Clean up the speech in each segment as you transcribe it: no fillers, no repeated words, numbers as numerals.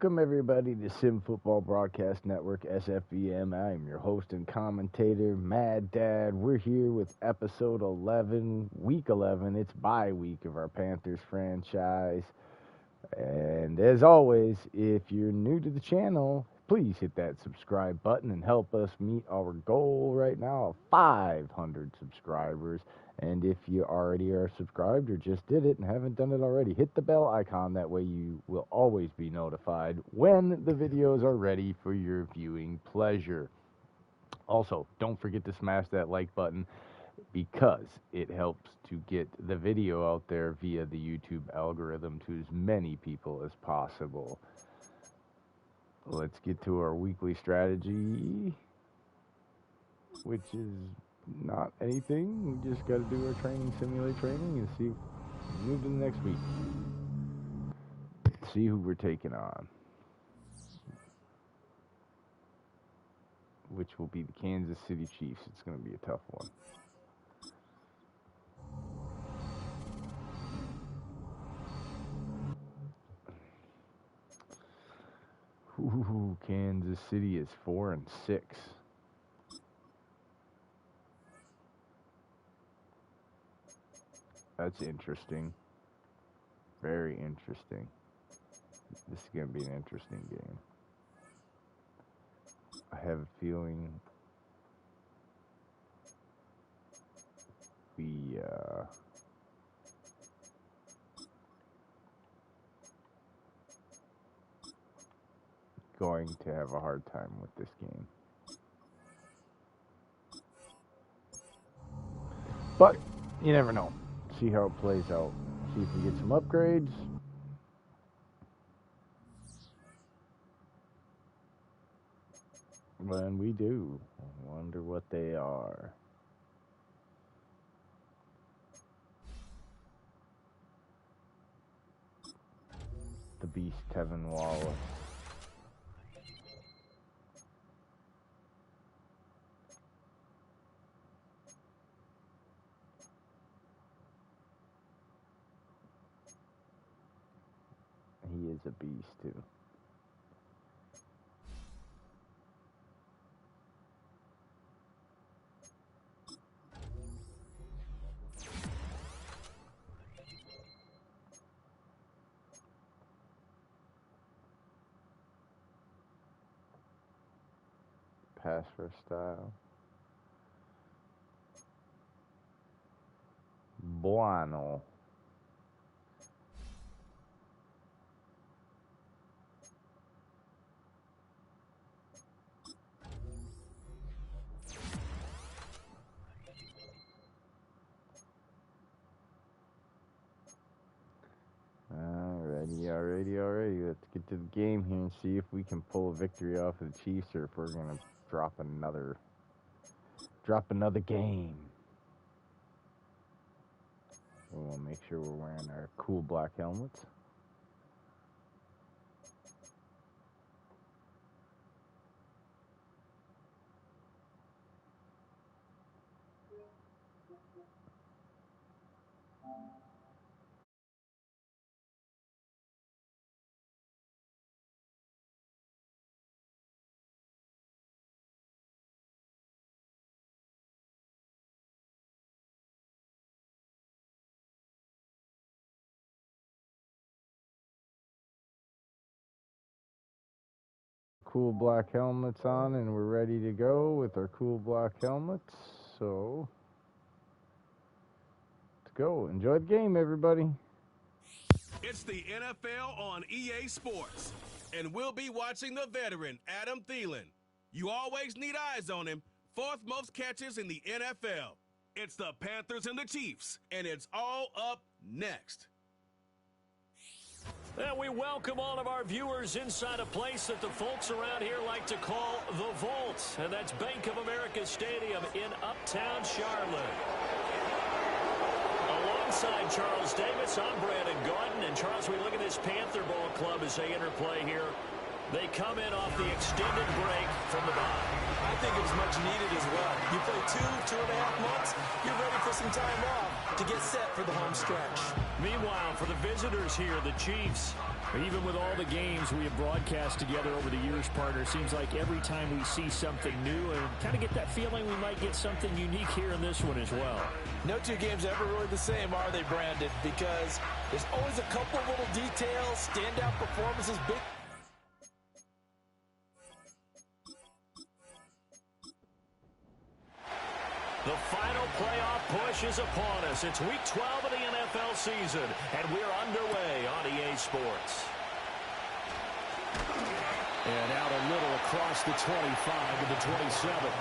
Welcome, everybody, to Sim Football Broadcast Network, SFBM. I am your host and commentator, Mad Dad. We're here with episode 11, week 11. It's bye week of our Panthers franchise. And as always, if you're new to the channel, please hit that subscribe button and help us meet our goal right now of 500 subscribers. And if you already are subscribed or just did it and haven't done it already, hit the bell icon. That way you will always be notified when the videos are ready for your viewing pleasure. Also, don't forget to smash that like button because it helps to get the video out there via the YouTube algorithm to as many people as possible. Let's get to our weekly strategy, which is not anything. We just got to do our simulate training, and see. Move to the next week. See who we're taking on, which will be the Kansas City Chiefs. It's going to be a tough one. Ooh, Kansas City is 4-6. That's interesting. Very interesting. This is going to be an interesting game. I have a feeling we going to have a hard time with this game. But you never know. See how it plays out. See if we get some upgrades. When we do, I wonder what they are. The Beast, Tevin Wallace. He is a beast, too. Pass first style. Bueno. Alrighty. Let's get to the game here and see if we can pull a victory off of the Chiefs, or if we're gonna drop another game. We'll make sure we're wearing our cool black helmets. Cool black helmets on, and we're ready to go with our cool black helmets. So let's go. Enjoy the game, everybody. It's the NFL on EA Sports, and we'll be watching the veteran Adam Thielen. You always need eyes on him. Fourth most catches in the NFL. It's the Panthers and the Chiefs, and it's all up next. And we welcome all of our viewers inside a place that the folks around here like to call the Vault, and that's Bank of America Stadium in Uptown Charlotte. Alongside Charles Davis, I'm Brandon Gordon, and Charles, we look at this Panther Ball club as they interplay here. They come in off the extended break from the bye. I think it was much needed as well. You play 2.5 months, you're ready for some time off to get set for the home stretch. Meanwhile, for the visitors here, the Chiefs, even with all the games we have broadcast together over the years, partner, seems like every time we see something new and kind of get that feeling we might get something unique here in this one as well. No two games ever really the same, are they, Brandon? Because there's always a couple of little details, standout performances, big. The final playoff push is upon us. It's Week 12 of the NFL season, and we're underway on EA Sports. And out a little across the 25 to the 27.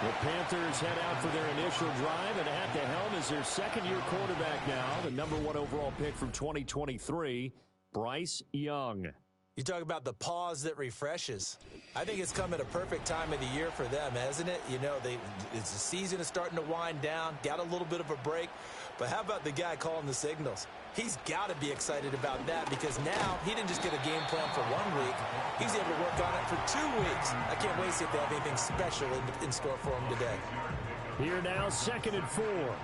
The Panthers head out for their initial drive, and at the helm is their second-year quarterback now, the #1 overall pick from 2023, Bryce Young. You talk about the pause that refreshes. I think it's come at a perfect time of the year for them, hasn't it? You know, the season is starting to wind down, got a little bit of a break. But how about the guy calling the signals? He's got to be excited about that because now he didn't just get a game plan for 1 week. He's able to work on it for 2 weeks. I can't wait to see if they have anything special in store for him today. Here now, 2nd and 4.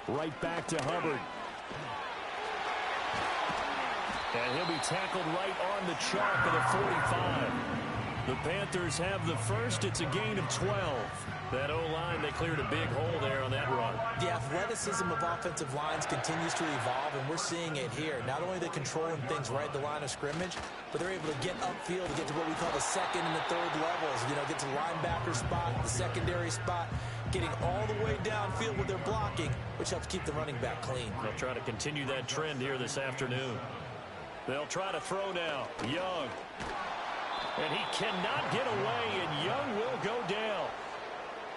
Right back to Hubbard. And he'll be tackled right on the chalk of the 45. The Panthers have the first. It's a gain of 12. That O-line, they cleared a big hole there on that run. The athleticism of offensive lines continues to evolve, and we're seeing it here. Not only are they controlling things right at the line of scrimmage, but they're able to get upfield to get to what we call the second and the third levels. You know, get to the linebacker spot, the secondary spot, getting all the way downfield with their blocking, which helps keep the running back clean. They'll try to continue that trend here this afternoon. They'll try to throw now. Young. And he cannot get away, and Young will go down.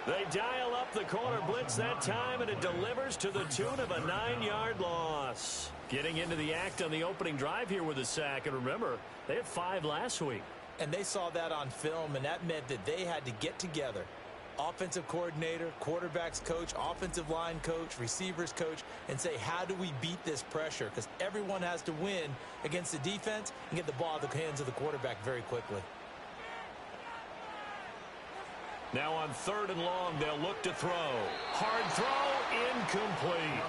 They dial up the corner blitz that time, and it delivers to the tune of a 9-yard loss. Getting into the act on the opening drive here with a sack. And remember, they had 5 last week. And they saw that on film, and that meant that they had to get together. Offensive coordinator, quarterbacks coach, offensive line coach, receivers coach, and say, how do we beat this pressure? Because everyone has to win against the defense and get the ball out of the hands of the quarterback very quickly. Now on 3rd and long, they'll look to throw. Hard throw, incomplete.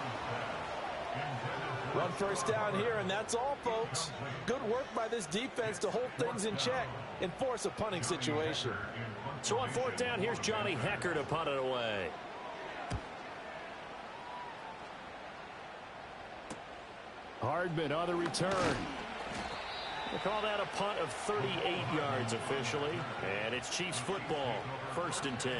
1 first down here, and that's all, folks. Good work by this defense to hold things in check and force a punting situation. So on 4th down, here's Johnny Hecker to punt it away. Hardman on the return. They call that a punt of 38 yards officially. And it's Chiefs football. 1st and 10.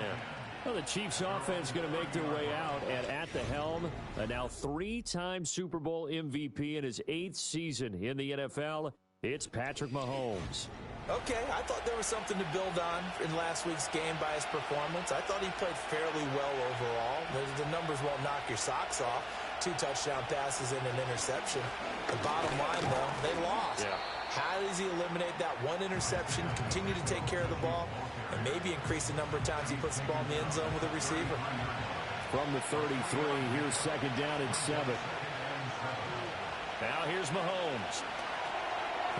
Well, the Chiefs offense going to make their way out. And at the helm, a now 3-time Super Bowl MVP in his 8th season in the NFL, it's Patrick Mahomes. Okay, I thought there was something to build on in last week's game by his performance. I thought he played fairly well overall. The numbers won't knock your socks off. 2 touchdown passes and an interception. The bottom line, though, they lost. Yeah. How does he eliminate that 1 interception, continue to take care of the ball, and maybe increase the number of times he puts the ball in the end zone with a receiver? From the 33, here's 2nd down and 7. Now here's Mahomes.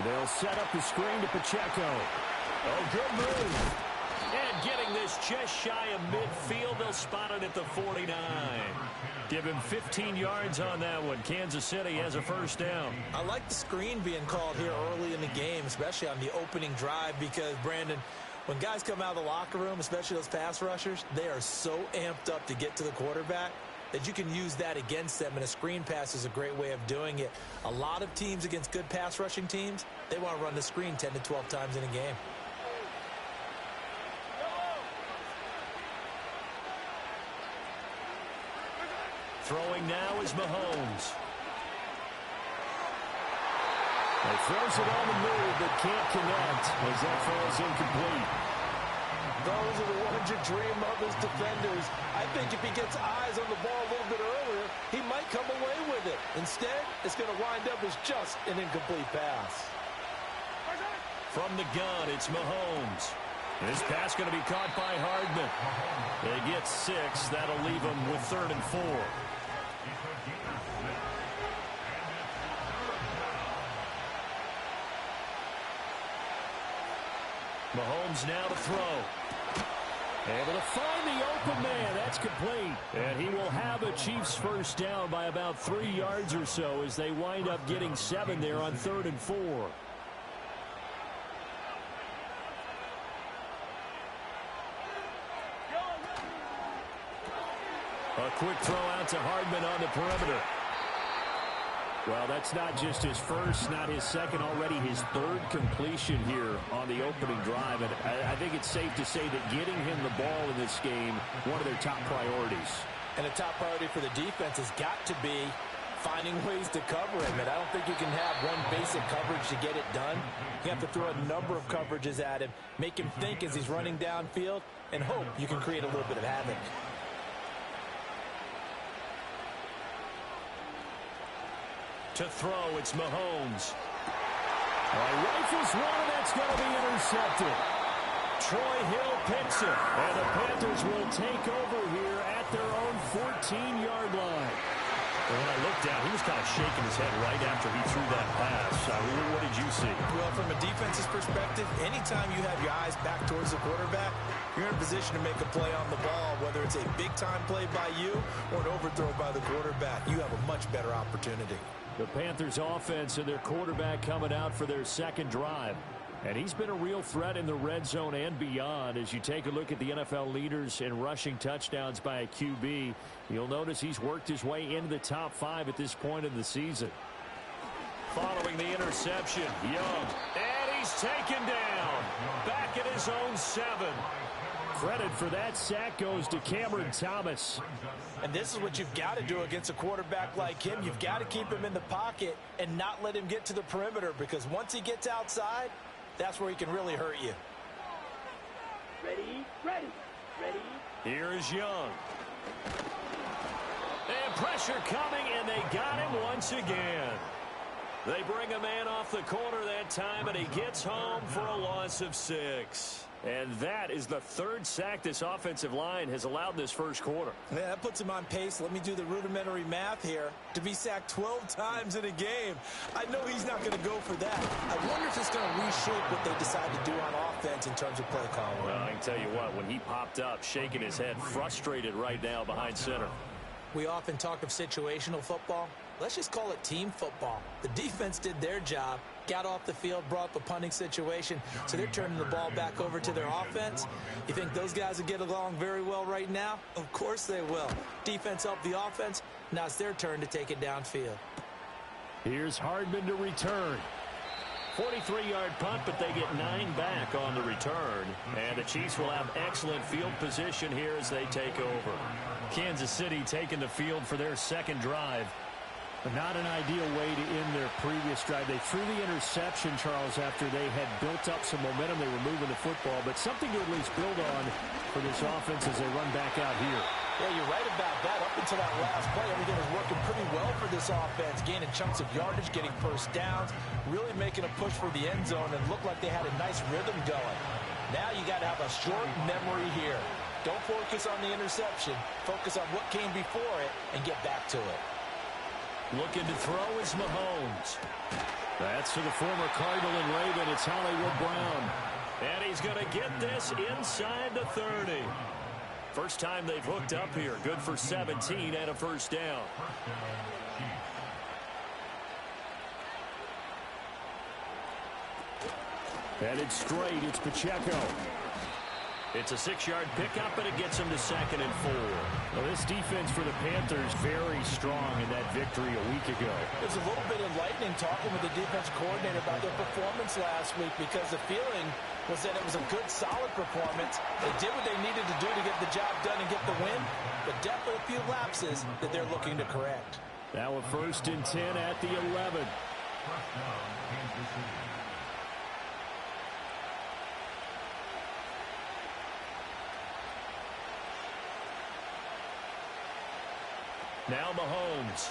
They'll set up the screen to Pacheco. Oh, good move. And getting this just shy of midfield, they'll spot it at the 49. Give him 15 yards on that one. Kansas City has a 1st down. I like the screen being called here early in the game, especially on the opening drive, because, Brandon, when guys come out of the locker room, especially those pass rushers, they are so amped up to get to the quarterback that you can use that against them, and a screen pass is a great way of doing it. A lot of teams against good pass rushing teams, they want to run the screen 10 to 12 times in a game. Throwing now is Mahomes. He throws it on the move, but can't connect as that falls incomplete. Those are the ones you dream of as defenders. I think if he gets eyes on the ball a little bit earlier, he might come away with it. Instead, it's going to wind up as just an incomplete pass. From the gun, it's Mahomes. This pass going to be caught by Hardman. They get 6. That'll leave them with 3rd and 4. Mahomes now to throw. Able to find the open man. That's complete. And he will have a Chiefs first down by about 3 yards or so as they wind up getting 7 there on 3rd and 4. A quick throw out to Hardman on the perimeter. Well, that's not just his first, not his second, already his 3rd completion here on the opening drive. And I think it's safe to say that getting him the ball in this game, one of their top priorities. And a top priority for the defense has got to be finding ways to cover him. And I don't think you can have one basic coverage to get it done. You have to throw a number of coverages at him, make him think as he's running downfield, and hope you can create a little bit of havoc. To throw, it's Mahomes. Rifles one, and that's going to be intercepted. Troy Hill picks it, and the Panthers will take over here at their own 14-yard line. And when I looked down, he was kind of shaking his head right after he threw that pass. What did you see? Well, from a defense's perspective, anytime you have your eyes back towards the quarterback, you're in a position to make a play on the ball, whether it's a big-time play by you or an overthrow by the quarterback. You have a much better opportunity. The Panthers offense and their quarterback coming out for their second drive. And he's been a real threat in the red zone and beyond. As you take a look at the NFL leaders in rushing touchdowns by a QB, you'll notice he's worked his way into the top 5 at this point in the season. Following the interception, Young. And he's taken down. Back at his own 7. Credit for that sack goes to Cameron Thomas. And this is what you've got to do against a quarterback like him. You've got to keep him in the pocket and not let him get to the perimeter, because once he gets outside, that's where he can really hurt you. Ready. Here is Young. And pressure coming, and they got him once again. They bring a man off the corner that time, and he gets home for a loss of 6. And that is the 3rd sack this offensive line has allowed this first quarter. Yeah, that puts him on pace. Let me do the rudimentary math here. To be sacked 12 times in a game. I know he's not going to go for that. I wonder if it's going to reshape what they decide to do on offense in terms of play calling. Well, I can tell you what, when he popped up, shaking his head, frustrated right now behind center. We often talk of situational football. Let's just call it team football. The defense did their job, got off the field, brought up a punting situation, so they're turning the ball back over to their offense. You think those guys will get along very well right now? Of course they will. Defense helped the offense. Now it's their turn to take it downfield. Here's Hardman to return. 43-yard punt, but they get 9 back on the return. And the Chiefs will have excellent field position here as they take over. Kansas City taking the field for their second drive. But not an ideal way to end their previous drive. They threw the interception, Charles, after they had built up some momentum. They were moving the football, but something to at least build on for this offense as they run back out here. Yeah, you're right about that. Up until that last play, everything was working pretty well for this offense, gaining chunks of yardage, getting first downs, really making a push for the end zone, and looked like they had a nice rhythm going. Now you got to have a short memory here. Don't focus on the interception. Focus on what came before it and get back to it. Looking to throw is Mahomes. That's to the former Cardinal and Raven. It's Hollywood Brown. And he's going to get this inside the 30. First time they've hooked up here. Good for 17 and a first down. Headed straight, it's Pacheco. It's a 6-yard pickup, and it gets him to 2nd and 4. Well, this defense for the Panthers very strong in that victory a week ago. It was a little bit enlightening talking with the defense coordinator about their performance last week, because the feeling was that it was a good, solid performance. They did what they needed to do to get the job done and get the win, but definitely a few lapses that they're looking to correct. Now a 1st and 10 at the 11. Now Mahomes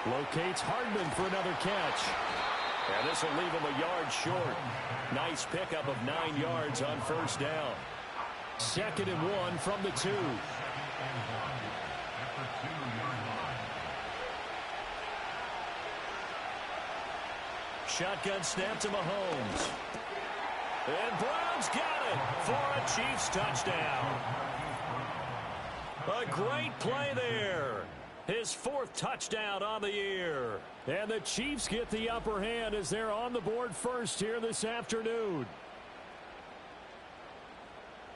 locates Hardman for another catch. And this will leave him a yard short. Nice pickup of 9 yards on first down. 2nd and 1 from the 2. Shotgun snap to Mahomes. And Brown's got it for a Chiefs touchdown. A great play there. His fourth touchdown on the year. And the Chiefs get the upper hand as they're on the board first here this afternoon.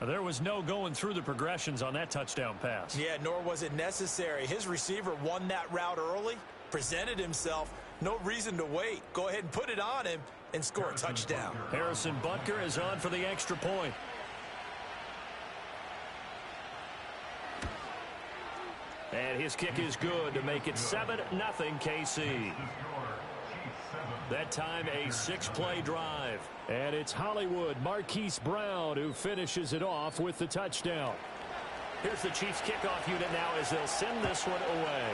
There was no going through the progressions on that touchdown pass. Yeah, nor was it necessary. His receiver won that route early, presented himself. No reason to wait. Go ahead and put it on him and score a touchdown. Harrison Butker is on for the extra point. And his kick is good to make it 7-0 KC. That time a 6-play drive. And it's Hollywood Marquise Brown who finishes it off with the touchdown. Here's the Chiefs kickoff unit now as they'll send this one away.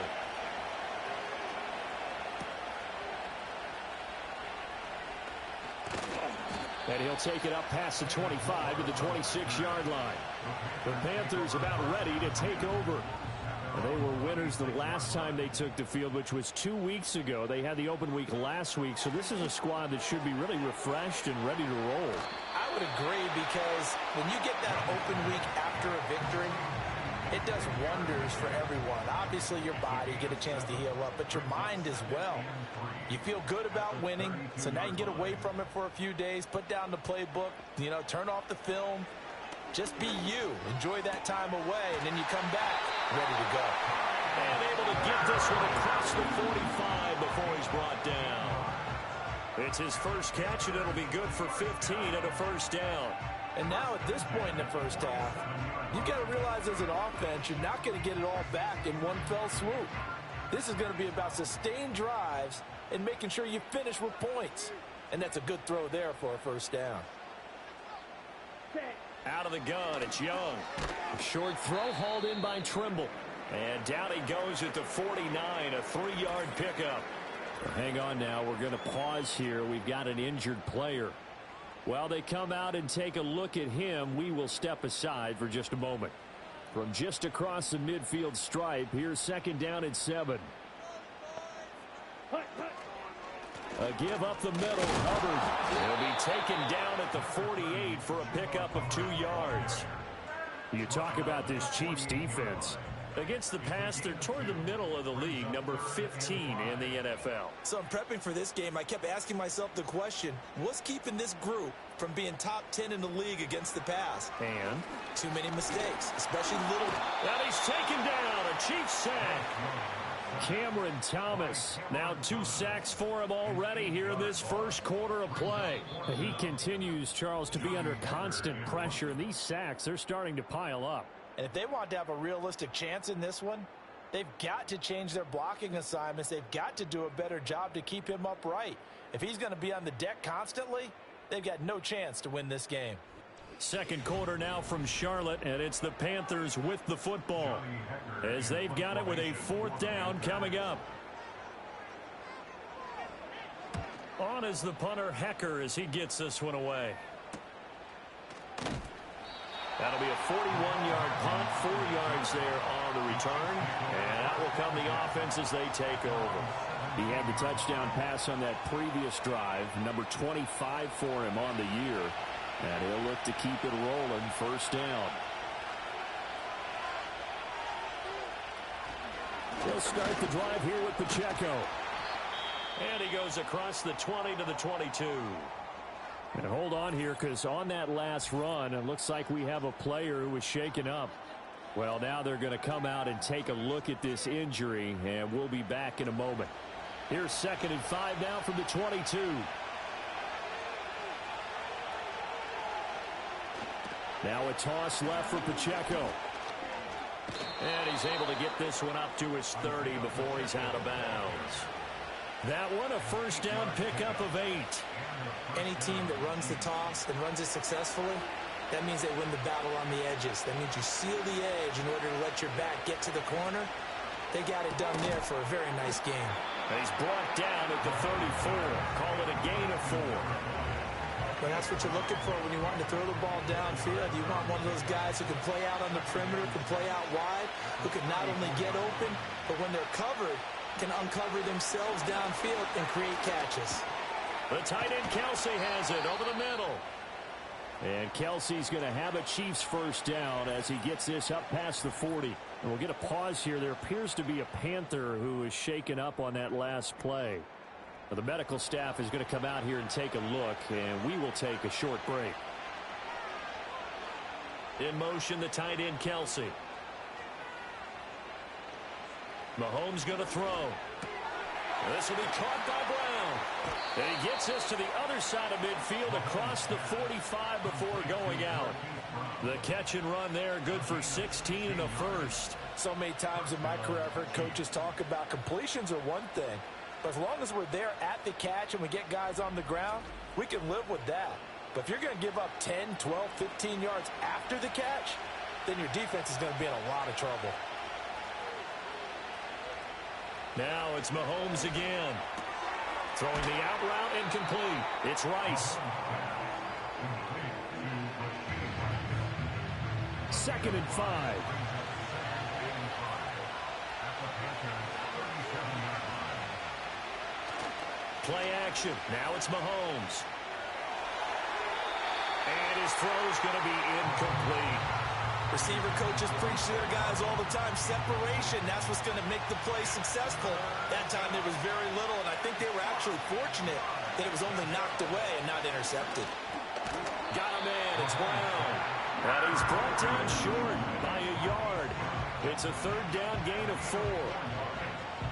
And he'll take it up past the 25 to the 26-yard line. The Panthers about ready to take over. They were winners the last time they took the field, which was 2 weeks ago. They had the open week last week, so this is a squad that should be really refreshed and ready to roll. I would agree, because when you get that open week after a victory, it does wonders for everyone. Obviously, your body, get a chance to heal up, but your mind as well. You feel good about winning, so now you can get away from it for a few days, put down the playbook, turn off the film. Just be you. Enjoy that time away, and then you come back ready to go. And able to get this one across the 45 before he's brought down. It's his first catch, and it'll be good for 15 and a first down. And now at this point in the first half, you've got to realize as an offense, you're not going to get it all back in one fell swoop. This is going to be about sustained drives and making sure you finish with points. And that's a good throw there for a first down. Out of the gun, it's Young. Short throw hauled in by Trimble. And down he goes at the 49, a 3-yard pickup. Hang on now, we're going to pause here. We've got an injured player. While they come out and take a look at him, we will step aside for just a moment. From just across the midfield stripe, here's second down and 7. A give up the middle. Hubbard will be taken down at the 48 for a pickup of 2 yards. You talk about this Chiefs defense. Against the pass, they're toward the middle of the league, number 15 in the NFL. So I'm prepping for this game. I kept asking myself the question, what's keeping this group from being top 10 in the league against the pass? And? Too many mistakes, especially little. And he's taken down, a Chiefs sack. Cameron Thomas, now 2 sacks for him already here in this first quarter of play. He continues, Charles, to be under constant pressure, and these sacks, they're starting to pile up. And if they want to have a realistic chance in this one, they've got to change their blocking assignments. They've got to do a better job to keep him upright. If he's going to be on the deck constantly, they've got no chance to win this game. Second quarter now from Charlotte, and it's the Panthers with the football as they've got it with a 4th down coming up. On is the punter, Hecker, as he gets this one away. That'll be a 41-yard punt, 4 yards there on the return, and out will come the offense as they take over. He had the touchdown pass on that previous drive, number 25 for him on the year. And he'll look to keep it rolling, first down. He'll start the drive here with Pacheco. And he goes across the 20 to the 22. And hold on here, because on that last run, it looks like we have a player who was shaken up. Well, now they're going to come out and take a look at this injury, and we'll be back in a moment. Here's 2nd and 5 now from the 22. Now a toss left for Pacheco. And he's able to get this one up to his 30 before he's out of bounds. That one, a first down pickup of 8. Any team that runs the toss and runs it successfully, that means they win the battle on the edges. That means you seal the edge in order to let your back get to the corner. They got it done there for a very nice game. And he's brought down at the 34. Call it a gain of 4. But that's what you're looking for when you want to throw the ball downfield. You want one of those guys who can play out on the perimeter, can play out wide, who can not only get open, but when they're covered, can uncover themselves downfield and create catches. The tight end Kelsey has it over the middle. And Kelsey's going to have a Chiefs first down as he gets this up past the 40. And we'll get a pause here. There appears to be a Panther who is shaken up on that last play. Well, the medical staff is going to come out here and take a look, and we will take a short break. In motion, the tight end, Kelsey. Mahomes going to throw. This will be caught by Brown. And he gets this to the other side of midfield across the 45 before going out. The catch and run there, good for 16 and a first. So many times in my career I've heard coaches talk about completions are one thing. But as long as we're there at the catch and we get guys on the ground, we can live with that. But if you're going to give up 10, 12, 15 yards after the catch, then your defense is going to be in a lot of trouble. Now it's Mahomes again. Throwing the out route incomplete. It's Rice. 2nd and 5. Play action. Now it's Mahomes. And his throw's going to be incomplete. Receiver coaches preach to their guys all the time. Separation, that's what's going to make the play successful. That time there was very little, and I think they were actually fortunate that it was only knocked away and not intercepted. Got a man. It's Brown. And he's brought down short by a yard. It's a 3rd down gain of 4.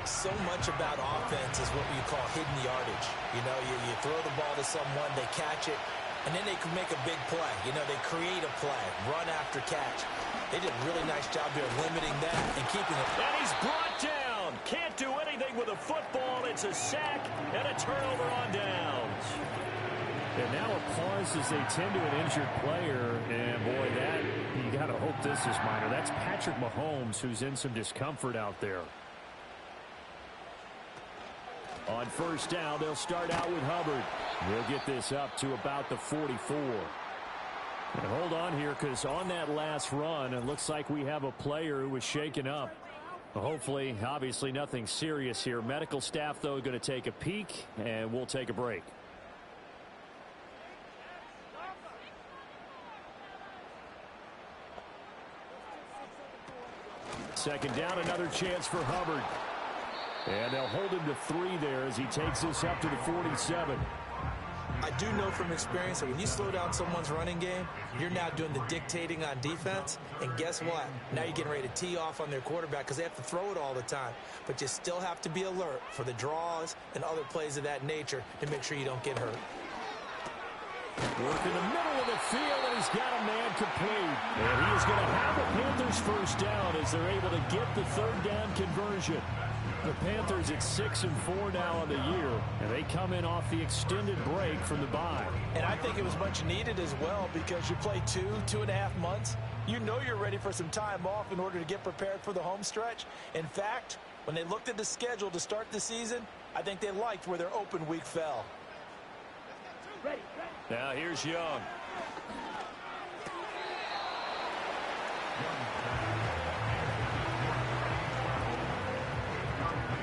So much about offense is what you call hidden yardage. You know, you throw the ball to someone, they catch it, and then they can make a big play. You know, they create a play, run after catch. They did a really nice job here limiting that and keeping it. And he's brought down. Can't do anything with a football. It's a sack and a turnover on downs. And now a pause as they tend to an injured player. And, boy, that, you got to hope this is minor. That's Patrick Mahomes, who's in some discomfort out there. On 1st down, they'll start out with Hubbard. We'll get this up to about the 44. And hold on here, because on that last run, it looks like we have a player who was shaken up. Hopefully, obviously nothing serious here. Medical staff, though, going to take a peek, and we'll take a break. Second down, another chance for Hubbard. And they'll hold him to 3 there as he takes this up to the 47. I do know from experience that when you slow down someone's running game, you're now doing the dictating on defense. And guess what? Now you're getting ready to tee off on their quarterback because they have to throw it all the time. But you still have to be alert for the draws and other plays of that nature to make sure you don't get hurt. Work in the middle of the field, and he's got a man complete. And he is going to have the Panthers first down as they're able to get the 3rd down conversion. The Panthers at 6-4 now on the year, and they come in off the extended break from the bye. And I think it was much needed as well because you play 2.5 months. You know you're ready for some time off in order to get prepared for the home stretch. In fact, when they looked at the schedule to start the season, I think they liked where their open week fell. Now here's Young.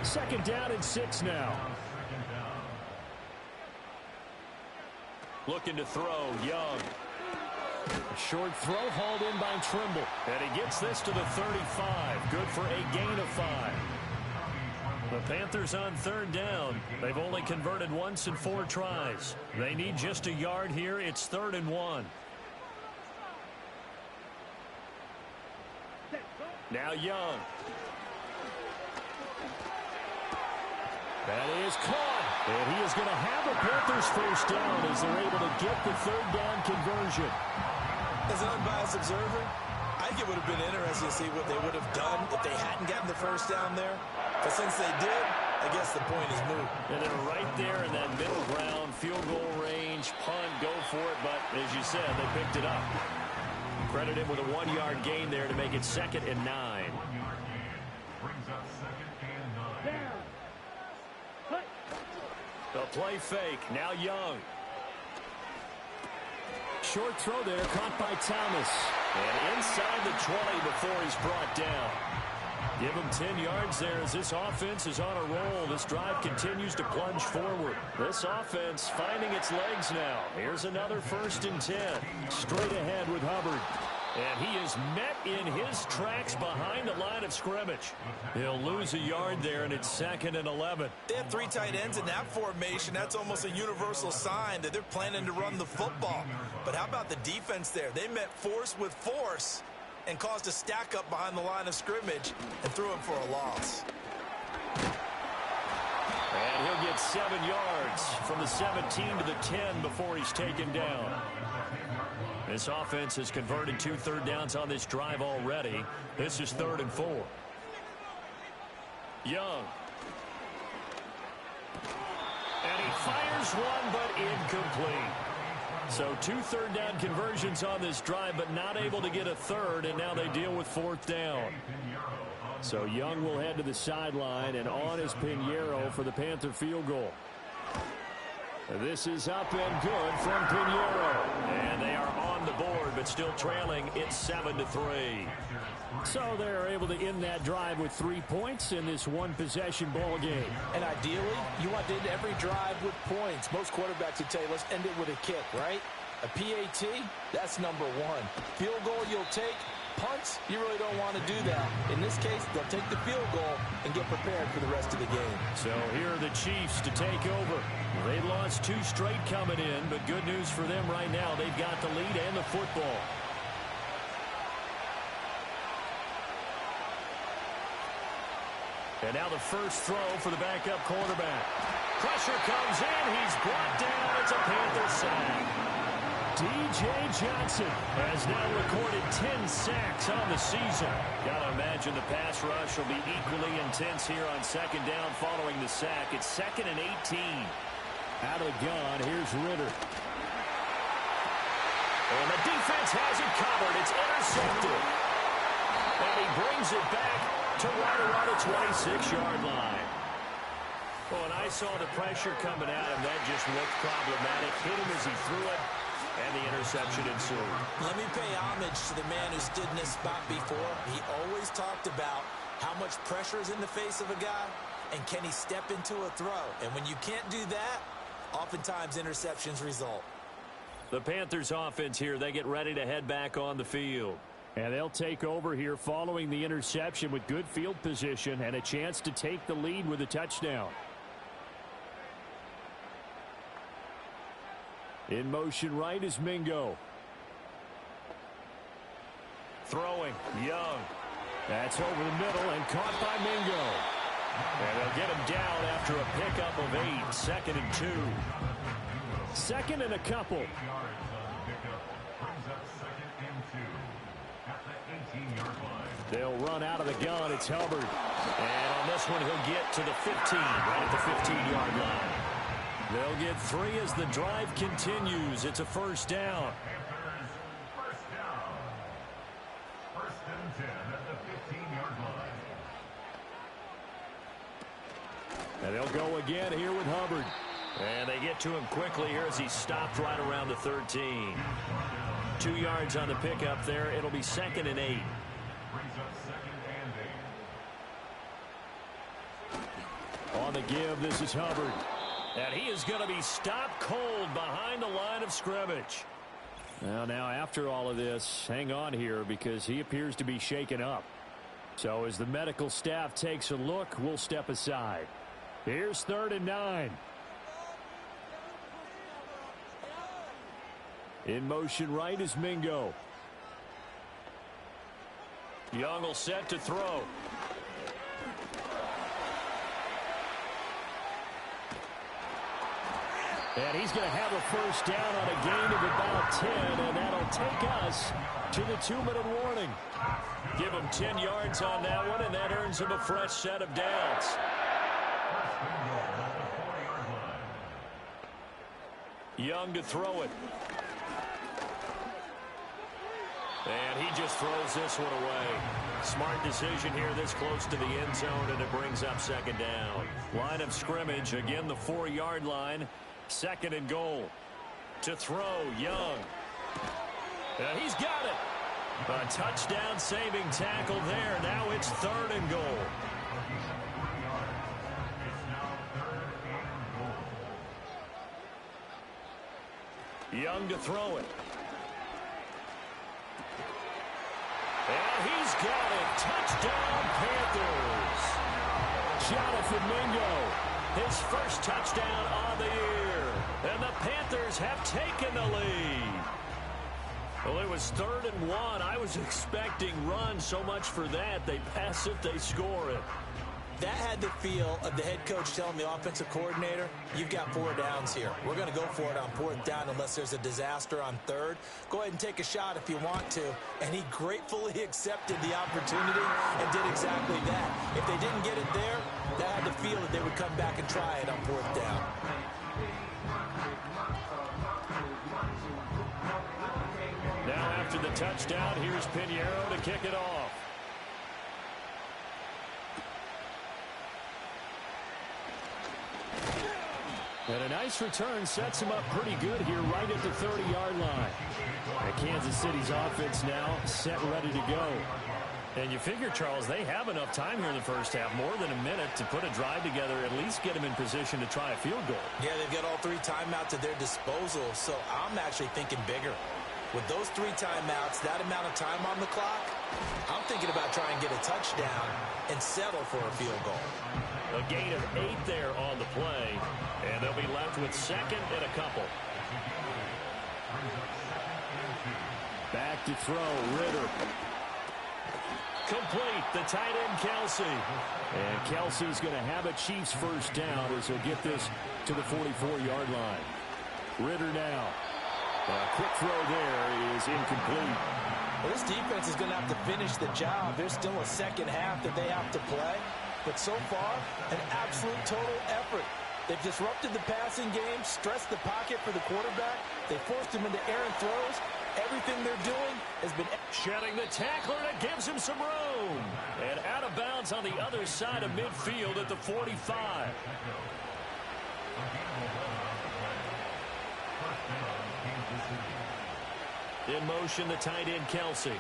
Second down and 6 now. Looking to throw, Young. Short throw hauled in by Trimble. And he gets this to the 35. Good for a gain of 5. The Panthers on 3rd down. They've only converted once in 4 tries. They need just a yard here. It's 3rd and 1. Now Young. That is caught. And he is going to have a Panthers first down as they're able to get the 3rd down conversion. As an unbiased observer, I think it would have been interesting to see what they would have done if they hadn't gotten the first down there. But since they did, I guess the point is moot. And they're right there in that middle ground, field goal range, punt, go for it. But as you said, they picked it up. Credit him with a 1-yard gain there to make it 2nd and 9. The play fake. Now Young. Short throw there, caught by Thomas. And inside the 20 before he's brought down. Give him 10 yards there as this offense is on a roll. This drive continues to plunge forward. This offense finding its legs now. Here's another 1st and 10. Straight ahead with Hubbard. And he is met in his tracks behind the line of scrimmage. He'll lose a yard there, and it's 2nd and 11. They have 3 tight ends in that formation. That's almost a universal sign that they're planning to run the football. But how about the defense there? They met force with force and caused a stack up behind the line of scrimmage and threw him for a loss. And he'll get 7 yards from the 17 to the 10 before he's taken down. This offense has converted 2 third downs on this drive already. This is 3rd and 4. Young. And he fires one, but incomplete. So 2 third down conversions on this drive, but not able to get a third, and now they deal with 4th down. So Young will head to the sideline, and on is Pinheiro for the Panther field goal. This is up and good from Pinheiro. And they are on the board, but still trailing. It's 7-3. So they're able to end that drive with 3 points in this one-possession ball game. And ideally, you want to end every drive with points. Most quarterbacks would tell you, let's end it with a kick, right? A PAT, that's number 1. Field goal you'll take. Punts, you really don't want to do that. In this case, they'll take the field goal and get prepared for the rest of the game. So here are the Chiefs to take over. They lost 2 straight coming in, but good news for them right now. They've got the lead and the football. And now the first throw for the backup quarterback. Pressure comes in. He's brought down. It's a Panther sack. D.J. Johnson has now recorded 10 sacks on the season. Got to imagine the pass rush will be equally intense here on 2nd down following the sack. It's 2nd and 18. Out of the gun, here's Ritter. And the defense has it covered. It's intercepted. And he brings it back to right around the 26-yard line. Well, when I saw the pressure coming at him, that just looked problematic. Hit him as he threw it, and the interception ensued. Let me pay homage to the man who stood in this spot before. He always talked about how much pressure is in the face of a guy, and can he step into a throw. And when you can't do that, oftentimes interceptions result. The Panthers offense here, they get ready to head back on the field. And they'll take over here following the interception with good field position and a chance to take the lead with a touchdown. In motion right is Mingo. Throwing, Young. That's over the middle and caught by Mingo. And they'll get him down after a pickup of 8. 2nd and 2. 2nd and a couple. They'll run out of the gun. It's Hubbard. And on this one, he'll get to the 15, right at the 15-yard line. They'll get 3 as the drive continues. It's a 1st down. First and 10 at the 15-yard line. And they'll go again here with Hubbard. And they get to him quickly here as he stopped right around the 13. 2 yards on the pickup there. It'll be 2nd and 8. Brings up 2nd and 8. On the give, this is Hubbard. And he is going to be stopped cold behind the line of scrimmage. Now, after all of this, hang on here because he appears to be shaken up. So as the medical staff takes a look, we'll step aside. Here's 3rd and 9. In motion right is Mingo. Young will set to throw. And he's going to have a 1st down on a gain of about 10, and that'll take us to the 2-minute warning. Give him 10 yards on that one, and that earns him a fresh set of downs. Young to throw it. And he just throws this one away. Smart decision here this close to the end zone, and it brings up 2nd down. Line of scrimmage, again the 4-yard line. 2nd and goal. To throw, Young. And he's got it. A touchdown-saving tackle there. Now it's 3rd and goal. Young to throw it. And he's got it. Touchdown, Panthers. Jonathan Mingo, his first touchdown on the year. And the Panthers have taken the lead. Well, it was 3rd and 1. I was expecting run so much for that. They pass it, they score it. That had the feel of the head coach telling the offensive coordinator, you've got 4 downs here. We're going to go for it on 4th down unless there's a disaster on 3rd. Go ahead and take a shot if you want to. And he gratefully accepted the opportunity and did exactly that. If they didn't get it there, that had the feel that they would come back and try it on 4th down. Now after the touchdown, here's Pinheiro to kick it off. And a nice return sets him up pretty good here right at the 30-yard line. And Kansas City's offense now set ready to go. And you figure, Charles, they have enough time here in the first half, more than a minute, to put a drive together, at least get them in position to try a field goal. Yeah, they've got all 3 timeouts at their disposal, so I'm actually thinking bigger. With those 3 timeouts, that amount of time on the clock, I'm thinking about trying to get a touchdown and settle for a field goal. A gain of 8 there on the play, and they'll be left with 2nd and a couple. Back to throw, Ritter. Complete, the tight end, Kelsey. And Kelsey's going to have a Chiefs first down as he'll get this to the 44-yard line. Ritter now. A quick throw there is incomplete. Well, this defense is going to have to finish the job. There's still a second half that they have to play. But so far, an absolute total effort. They've disrupted the passing game, stressed the pocket for the quarterback. They forced him into errant throws. Everything they're doing has been... Shedding the tackler, and it gives him some room. And out of bounds on the other side of midfield at the 45. In motion, the tight end, Kelsey.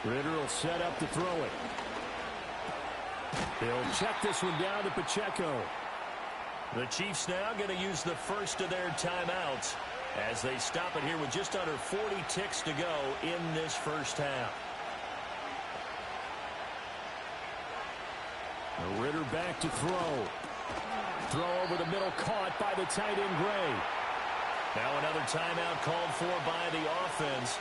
Ritter will set up to throw it. He'll check this one down to Pacheco. The Chiefs now going to use the first of their timeouts as they stop it here with just under 40 ticks to go in this first half. Ritter back to throw. Throw over the middle, caught by the tight end, Gray. Now another timeout called for by the offense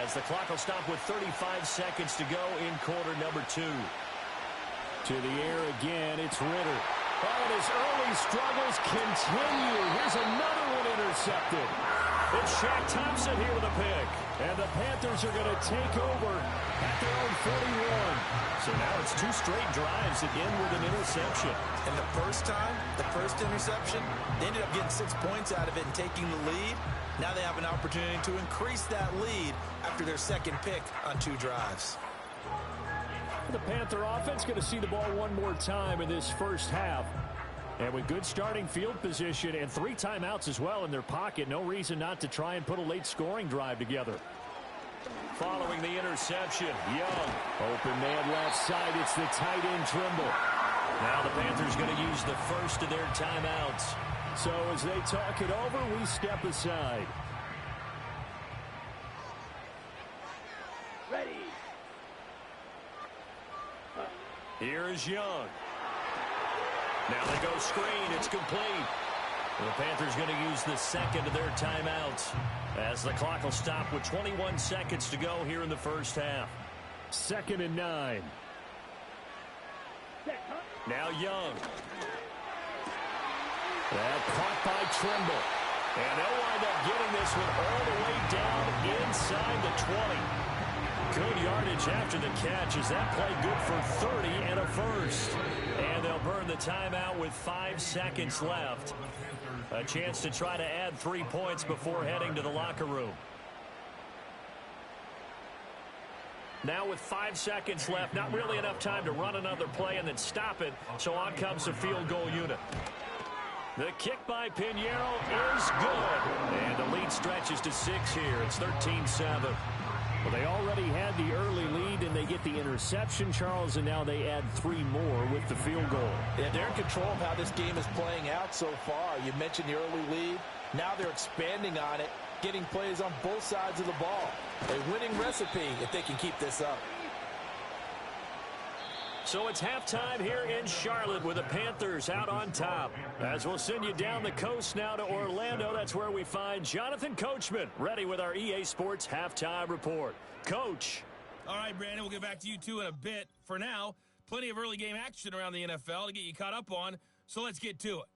as the clock will stop with 35 seconds to go in quarter number 2. To the air again, it's Ritter. Oh, and his early struggles continue. Here's another one intercepted. It's Shaq Thompson here with a pick. And the Panthers are going to take over at their own 41. So now it's 2 straight drives that end with an interception. And the first time, the first interception, they ended up getting 6 points out of it and taking the lead. Now they have an opportunity to increase that lead after their second pick on 2 drives. The Panther offense going to see the ball one more time in this first half. And with good starting field position and 3 timeouts as well in their pocket, no reason not to try and put a late scoring drive together. Following the interception, Young. Open man left side, it's the tight end, Trimble. Now the Panthers going to use the first of their timeouts. So as they talk it over, we step aside. Ready. Here is Young. Now they go screen. It's complete. And the Panthers going to use the second of their timeouts as the clock will stop with 21 seconds to go here in the first half. 2nd and 9. Now Young. That caught by Trimble. And they'll wind up getting this one all the way down inside the 20. Good yardage after the catch. Is that play good for 30 and a first? And they'll burn the timeout with 5 seconds left. A chance to try to add 3 points before heading to the locker room. Now with 5 seconds left, not really enough time to run another play and then stop it. So on comes the field goal unit. The kick by Pinheiro is good. And the lead stretches to 6 here. It's 13-7. Well, they already had the early lead, and they get the interception, Charles, and now they add 3 more with the field goal. Yeah, they're in control of how this game is playing out so far. You mentioned the early lead. Now they're expanding on it, getting plays on both sides of the ball. A winning recipe if they can keep this up. So it's halftime here in Charlotte with the Panthers out on top. As we'll send you down the coast now to Orlando, that's where we find Jonathan Coachman ready with our EA Sports Halftime Report. Coach. All right, Brandon, we'll get back to you two in a bit. For now, plenty of early game action around the NFL to get you caught up on, so let's get to it.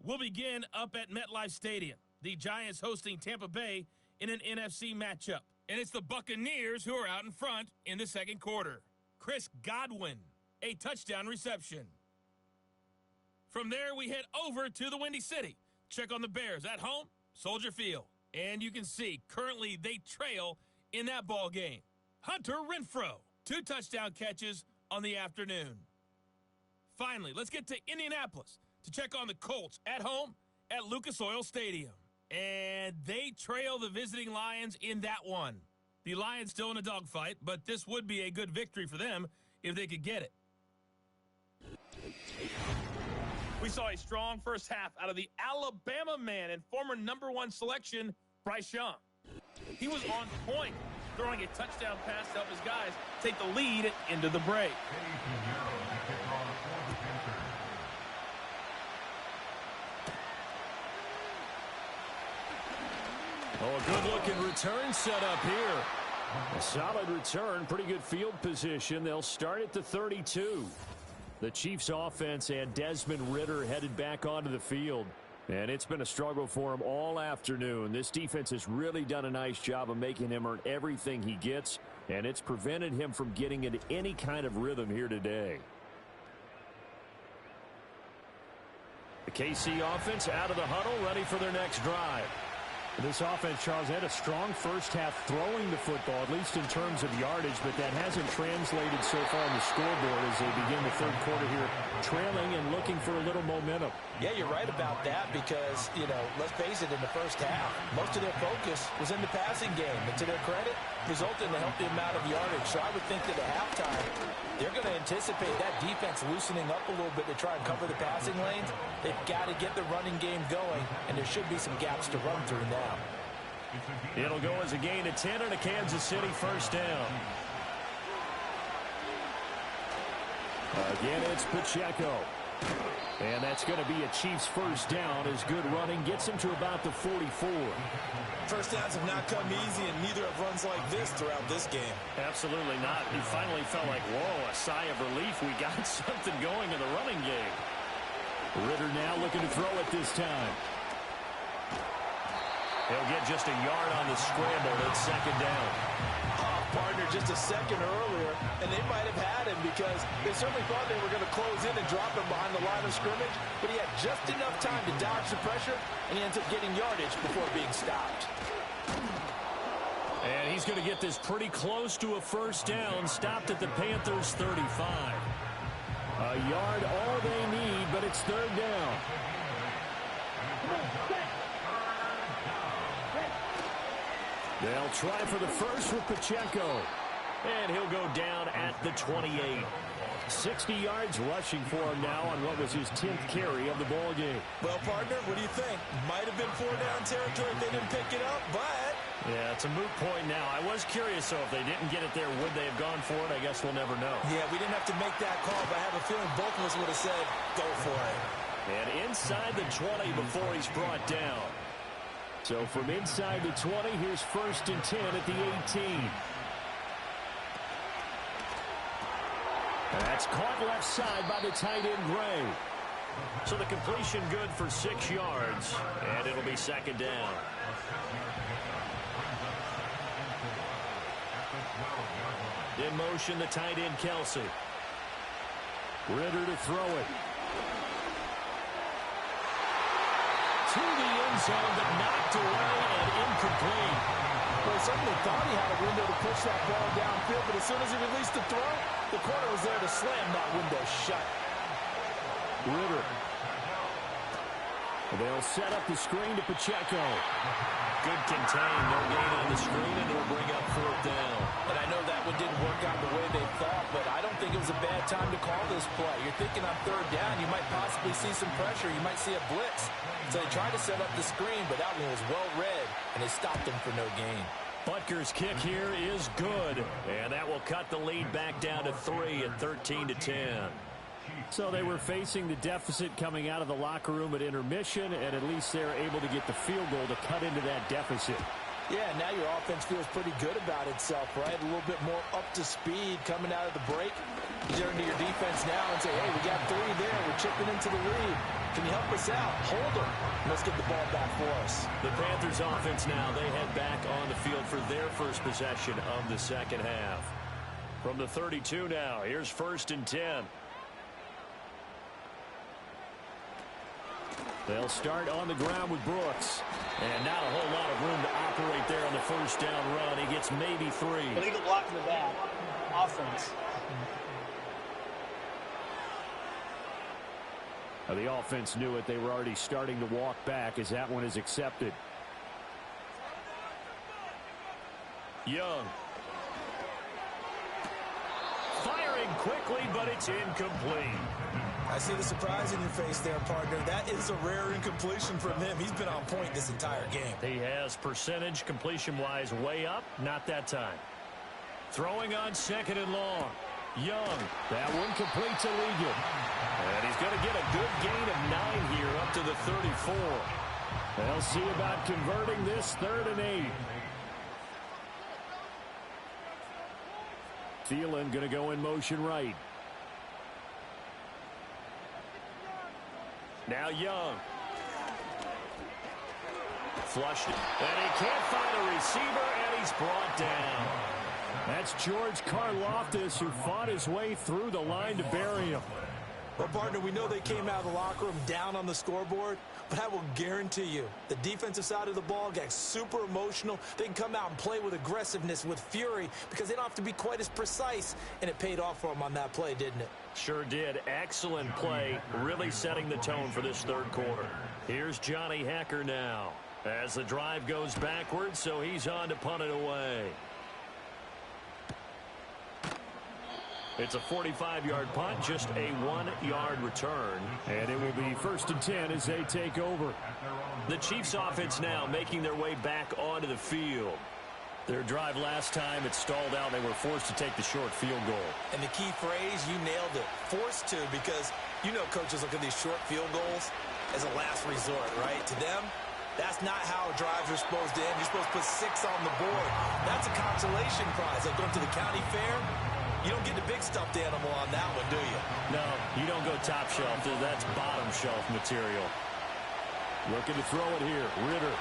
We'll begin up at MetLife Stadium. The Giants hosting Tampa Bay in an NFC matchup. And it's the Buccaneers who are out in front in the second quarter. Chris Godwin, a touchdown reception. From there, we head over to the Windy City. Check on the Bears at home, Soldier Field. And you can see, currently they trail in that ball game. Hunter Renfrow, 2 touchdown catches on the afternoon. Finally, let's get to Indianapolis to check on the Colts at home at Lucas Oil Stadium. And they trail the visiting Lions in that one. The Lions still in a dogfight, but this would be a good victory for them if they could get it. We saw a strong first half out of the Alabama man and former #1 selection, Bryce Young. He was on point, throwing a touchdown pass to help his guys take the lead into the break. Oh, a good-looking return set up here. A solid return, pretty good field position. They'll start at the 32. The Chiefs offense and Desmond Ridder headed back onto the field. And it's been a struggle for him all afternoon. This defense has really done a nice job of making him earn everything he gets, and it's prevented him from getting into any kind of rhythm here today. The KC offense out of the huddle, ready for their next drive. This offense, Charles, had a strong first half throwing the football, at least in terms of yardage, but that hasn't translated so far on the scoreboard as they begin the third quarter here, trailing and looking for a little momentum. Yeah, you're right about that because, let's face it, in the first half, most of their focus was in the passing game. And to their credit, resulted in a healthy amount of yardage. So I would think that at halftime, they're going to anticipate that defense loosening up a little bit to try and cover the passing lanes. They've got to get the running game going, and there should be some gaps to run through now. It'll go as a gain of 10 and a Kansas City first down. Again, it's Pacheco. And that's going to be a Chiefs first down as good running gets him to about the 44. First downs have not come easy, and neither have runs like this throughout this game. Absolutely not. He finally felt like, whoa, a sigh of relief. We got something going in the running game. Ridder now looking to throw it this time. He'll get just a yard on the scramble. It's second down. Partner just a second earlier, and they might have had him because they certainly thought they were going to close in and drop him behind the line of scrimmage, but he had just enough time to dodge the pressure, and he ends up getting yardage before being stopped. And he's going to get this pretty close to a first down, stopped at the Panthers' 35. A yard all they need, but it's third down. They'll try for the first with Pacheco. And he'll go down at the 28. 60 yards rushing for him now on what was his 10th carry of the ball game. Well, partner, what do you think? Might have been 4-down territory if they didn't pick it up, but... Yeah, it's a moot point now. I was curious, so if they didn't get it there, would they have gone for it? I guess we'll never know. Yeah, we didn't have to make that call, but I have a feeling both of us would have said, go for it. And inside the 20 before he's brought down. So from inside the 20, here's first and 10 at the 18. And that's caught left side by the tight end, Gray. So the completion good for 6 yards, and it'll be second down. In motion, the tight end, Kelsey. Ridder to throw it. To the end zone, but knocked away and incomplete. Well, he certainly thought he had a window to push that ball downfield, but as soon as he released the throw, the corner was there to slam that window shut. Ridder. They'll set up the screen to Pacheco. Good contain. No gain on the screen, and it'll bring up fourth down. And I know that one didn't work out the way they thought, but I don't think it was a bad time to call this play. You're thinking on third down, you might possibly see some pressure. You might see a blitz. So they tried to set up the screen, but that one was well read, and it stopped them for no gain. Butker's kick here is good, and that will cut the lead back down to 3 at 13-10. So they were facing the deficit coming out of the locker room at intermission, and at least they're able to get the field goal to cut into that deficit. Yeah, now your offense feels pretty good about itself, right? A little bit more up to speed coming out of the break. You turn to your defense now and say, hey, we got 3 there. We're chipping into the lead. Can you help us out? Hold them. Let's get the ball back for us. The Panthers offense now, they head back on the field for their first possession of the second half. From the 32 now, here's 1st and 10. They'll start on the ground with Brooks. And not a whole lot of room to operate there on the first down run. He gets maybe 3. Illegal block in the back. Offense. Now the offense knew it. They were already starting to walk back as that one is accepted. Young. Firing quickly, but it's incomplete. I see the surprise in your face there, partner. That is a rare incompletion from him. He's been on point this entire game. He has percentage completion-wise way up. Not that time. Throwing on 2nd and long. Young. That one completes illegal. And he's going to get a good gain of 9 here up to the 34. They'll see about converting this 3rd and 8. Thielen going to go in motion right. Now Young. Flushed it. And he can't find a receiver, and he's brought down. That's George Karlaftis, who fought his way through the line to bury him. Well, partner, we know they came out of the locker room down on the scoreboard, but I will guarantee you the defensive side of the ball got super emotional. They can come out and play with aggressiveness, with fury, because they don't have to be quite as precise, and it paid off for them on that play, didn't it? Sure did. Excellent play, really setting the tone for this 3rd quarter. Here's Johnny Hecker now as the drive goes backwards, so he's on to punt it away. It's a 45-yard punt, just a 1-yard return. And it will be 1st and 10 as they take over. The Chiefs offense now making their way back onto the field. Their drive last time, it stalled out. They were forced to take the short field goal. And the key phrase, you nailed it, forced to, because you know coaches look at these short field goals as a last resort, right? To them, that's not how drives are supposed to end. You're supposed to put 6 on the board. That's a consolation prize. Like going to the county fair, you don't get the big stuffed animal on that one, do you? No, you don't go top shelf. That's bottom shelf material. Looking to throw it here. Ritter.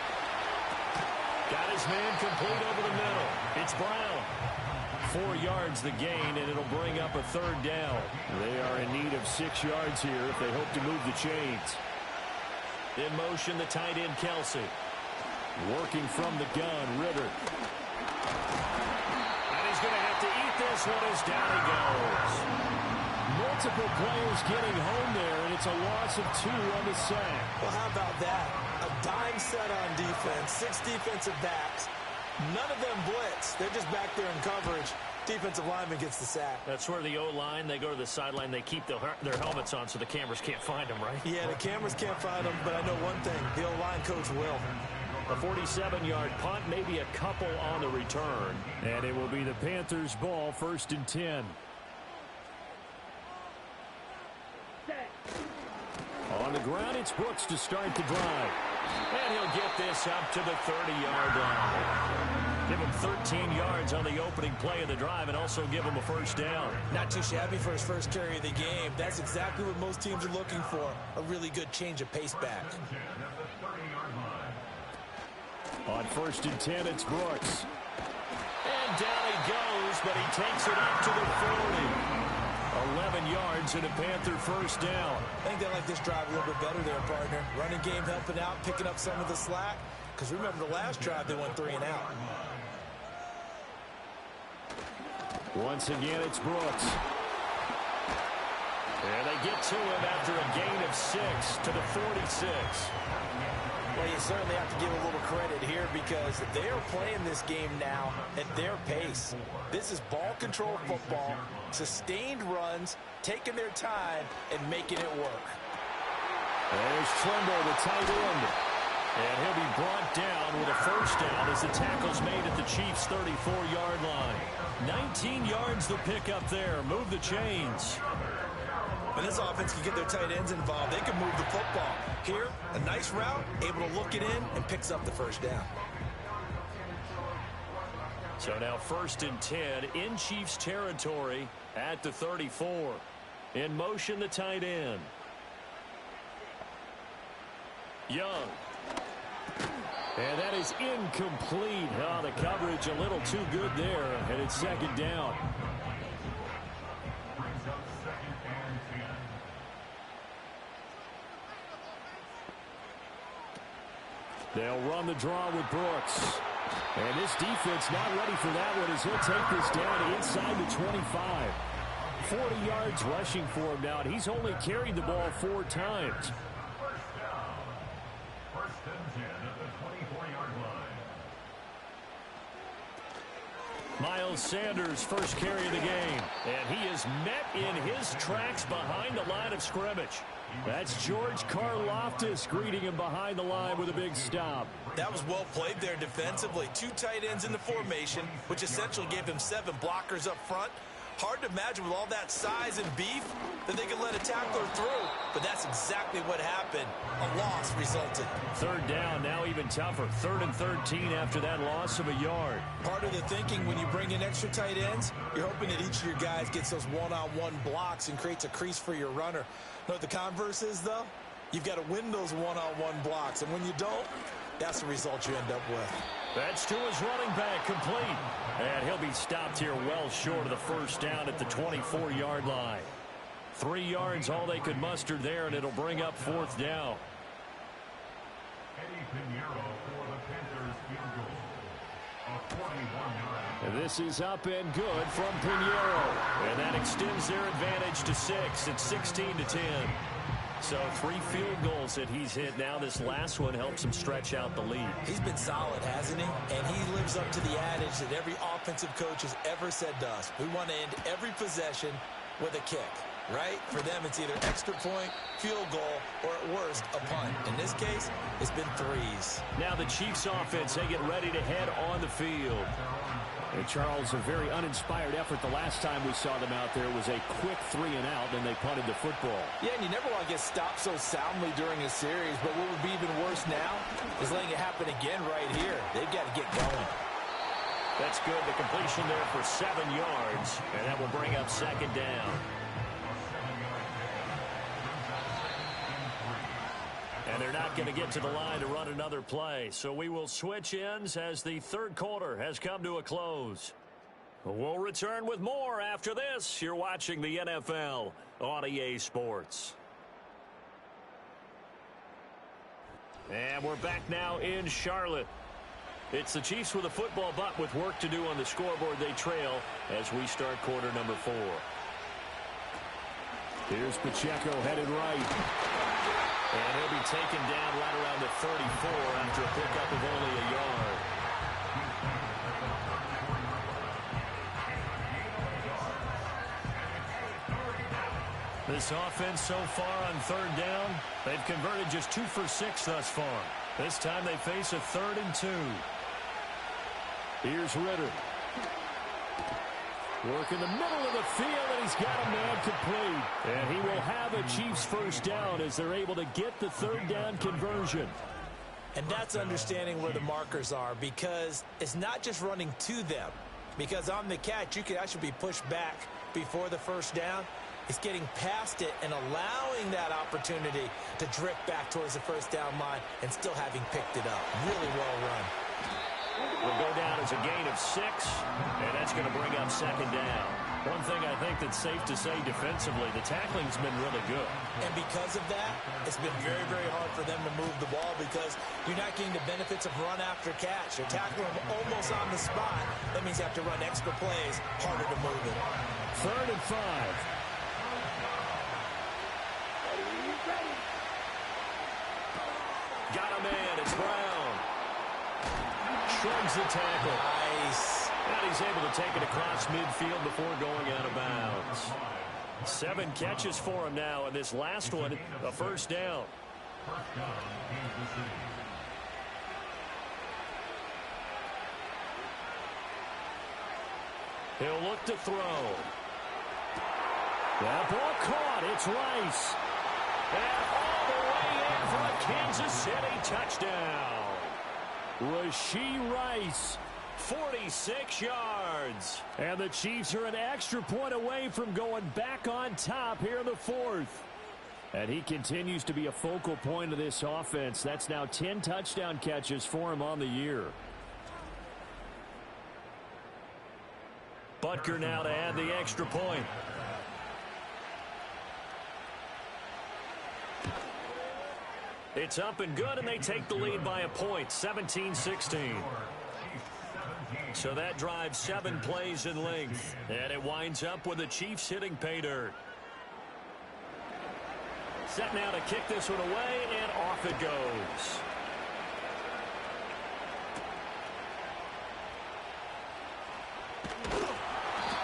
Got his man complete over the middle. It's Brown. 4 yards the gain, and it'll bring up a 3rd down. They are in need of 6 yards here if they hope to move the chains. In motion, the tight end, Kelsey. Working from the gun, Ritter. And he's going to have to eat this one as down he goes. Multiple players getting home there, and it's a loss of 2 on the sack. Well, how about that? A dime set on defense, 6 defensive backs. None of them blitz. They're just back there in coverage. Defensive lineman gets the sack. That's where the O-line, they go to the sideline, they keep their helmets on so the cameras can't find them, right? Yeah, the cameras can't find them, but I know one thing. The O-line coach will. A 47-yard punt, maybe a couple on the return. And it will be the Panthers' ball, 1st and 10. On the ground, it's Brooks to start the drive. And he'll get this up to the 30-yard line. Give him 13 yards on the opening play of the drive and also give him a 1st down. Not too shabby for his first carry of the game. That's exactly what most teams are looking for. A really good change of pace back. On 1st and 10, it's Brooks. And down he goes, but he takes it up to the 40. 11 yards and a Panther 1st down. I think they like this drive a little bit better there, partner. Running game helping out, picking up some of the slack. Because remember the last drive, they went 3 and out. Once again, it's Brooks. And they get to him after a gain of 6 to the 46. Well, you certainly have to give a little credit here because they are playing this game now at their pace. This is ball control football, sustained runs, taking their time, and making it work. There's Trimble, the tight end. And he'll be brought down with a first down as the tackle's made at the Chiefs' 34-yard line. 19 yards the pick up there. Move the chains. When this offense can get their tight ends involved, they can move the football. Here, a nice route, able to look it in, and picks up the first down. So now 1st and 10 in Chiefs territory at the 34. In motion, the tight end. Young. And that is incomplete. Oh, the coverage a little too good there, and it's 2nd down. They'll run the draw with Brooks. And this defense not ready for that one as he'll take this down inside the 25. 40 yards rushing for him now, and he's only carried the ball 4 times. First and 10 at the 24-yard line. Miles Sanders' first carry of the game. And he is met in his tracks behind the line of scrimmage. That's George Karlaftis greeting him behind the line with a big stop. That was well played there defensively. 2 tight ends in the formation, which essentially gave him 7 blockers up front. Hard to imagine with all that size and beef that they could let a tackler through. But that's exactly what happened. A loss resulted. 3rd down, now even tougher. 3rd and 13 after that loss of a yard. Part of the thinking when you bring in extra tight ends, you're hoping that each of your guys gets those one-on-one blocks and creates a crease for your runner. You know what the converse is, though? You've got to win those one-on-one blocks. And when you don't, that's the result you end up with. That's to his running back, complete. And he'll be stopped here well short of the first down at the 24-yard line. 3 yards, all they could muster there, and it'll bring up 4th down. Eddie Pinheiro for the Panthers field goal. A 41-yard. And this is up and good from Pinheiro. And that extends their advantage to 6. It's 16-10. So 3 field goals that he's hit now. This last one helps him stretch out the lead. He's been solid, hasn't he? And he lives up to the adage that every offensive coach has ever said to us. We want to end every possession with a kick, right? For them, it's either extra point, field goal, or at worst, a punt. In this case, it's been 3s. Now the Chiefs offense, they get ready to head on the field. And Charles, a very uninspired effort. The last time we saw them out there was a quick 3 and out, and they punted the football. Yeah, and you never want to get stopped so soundly during a series, but what would be even worse now is letting it happen again right here. They've got to get going. That's good. The completion there for 7 yards, and that will bring up 2nd down. And they're not going to get to the line to run another play. So we will switch ends as the 3rd quarter has come to a close. We'll return with more after this. You're watching the NFL on EA Sports. And we're back now in Charlotte. It's the Chiefs with a football, but with work to do on the scoreboard. They trail as we start quarter number 4. Here's Pacheco headed right. And he'll be taken down right around the 34 after a pickup of only a yard. This offense so far on 3rd down, they've converted just 2 for 6 thus far. This time they face a 3rd and 2. Here's Ritter. Work in the middle of the field, and he's got a man complete. And he will have a Chiefs first down as they're able to get the 3rd down conversion. And that's understanding where the markers are, because it's not just running to them. Because on the catch, you could actually be pushed back before the first down. It's getting past it and allowing that opportunity to drift back towards the first down line and still having picked it up. Really well run. Will go down as a gain of 6, and that's going to bring up 2nd down. One thing I think that's safe to say defensively, the tackling's been really good. And because of that, it's been very, very hard for them to move the ball because you're not getting the benefits of run after catch. You're tackling them almost on the spot. That means you have to run extra plays, harder to move it. 3rd and 5. Got a man. It's Brown. Shrugs the tackle. Nice. And he's able to take it across midfield before going out of bounds. 7 catches for him now, and this last one, a first down. First down, Kansas City. He'll look to throw. That ball caught. It's Rice. And all the way in for a Kansas City touchdown. Rashee Rice. 46 yards. And the Chiefs are an extra point away from going back on top here in the fourth. And he continues to be a focal point of this offense. That's now 10 touchdown catches for him on the year. Butker now to add the extra point. It's up and good, and they take the lead by a point, 17-16. So that drives 7 plays in length, and it winds up with the Chiefs hitting pay dirt. Set now to kick this one away, and off it goes.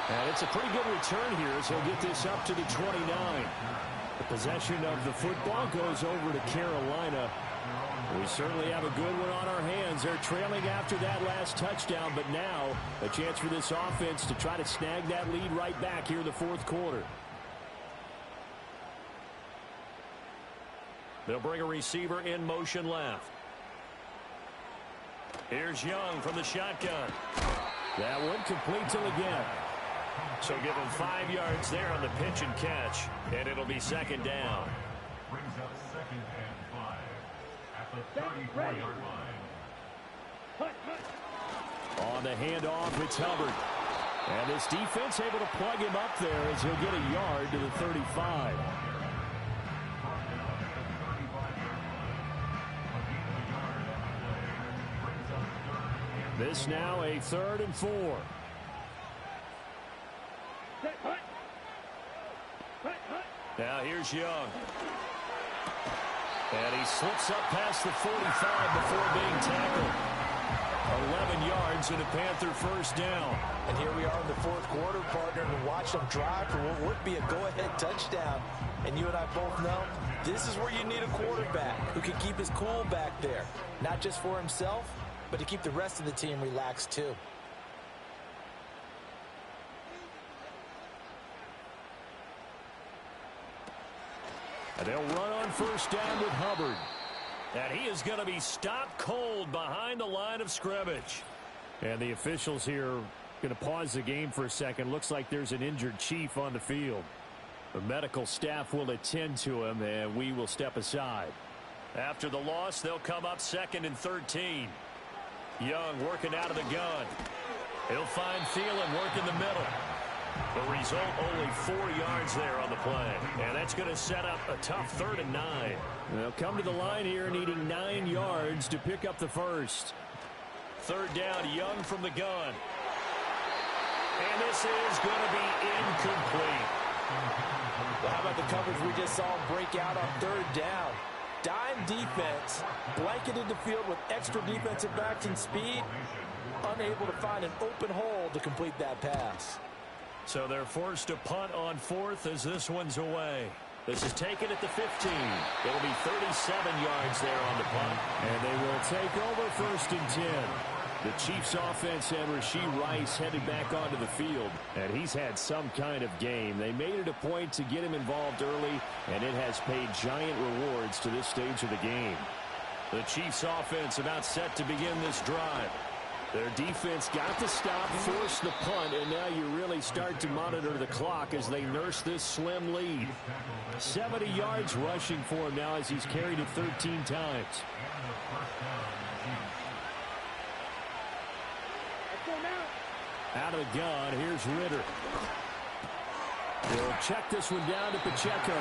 And it's a pretty good return here as he'll get this up to the 29. The possession of the football goes over to Carolina. We certainly have a good one on our hands. They're trailing after that last touchdown, but now a chance for this offense to try to snag that lead right back here in the fourth quarter. They'll bring a receiver in motion left. Here's Young from the shotgun. That one complete till again. So give him 5 yards there on the pitch and catch, and it'll be second down. Brings up 2nd and 5 at the 34-yard line. On the handoff, it's Hubbard. And this defense able to plug him up there as he'll get a yard to the 35. This now a 3rd and 4. Now here's Young. And he slips up past the 45 before being tackled. 11 yards and a Panther first down. And here we are in the fourth quarter, partner, and watch them drive for what would be a go-ahead touchdown. And you and I both know this is where you need a quarterback who can keep his cool back there. Not just for himself, but to keep the rest of the team relaxed too. And they'll run on first down with Hubbard. And he is going to be stopped cold behind the line of scrimmage. And the officials here going to pause the game for a second. Looks like there's an injured Chief on the field. The medical staff will attend to him, and we will step aside. After the loss, they'll come up 2nd and 13. Young working out of the gun. He'll find Thielen working the middle. The result, only 4 yards there on the play. And that's going to set up a tough 3rd and 9. They'll come to the line here needing 9 yards to pick up the first. 3rd down, Young from the gun. And this is going to be incomplete. Well, how about the coverage we just saw him break out on 3rd down? Dime defense, blanketed the field with extra defensive backs and speed, unable to find an open hole to complete that pass. So they're forced to punt on 4th as this one's away. This is taken at the 15. It'll be 37 yards there on the punt. And they will take over 1st and 10. The Chiefs offense and Rashee Rice headed back onto the field. And he's had some kind of game. They made it a point to get him involved early, and it has paid giant rewards to this stage of the game. The Chiefs offense about set to begin this drive. Their defense got the stop, forced the punt, and now you really start to monitor the clock as they nurse this slim lead. 70 yards rushing for him now as he's carried it 13 times. Out of the gun, here's Ritter. They'll check this one down to Pacheco.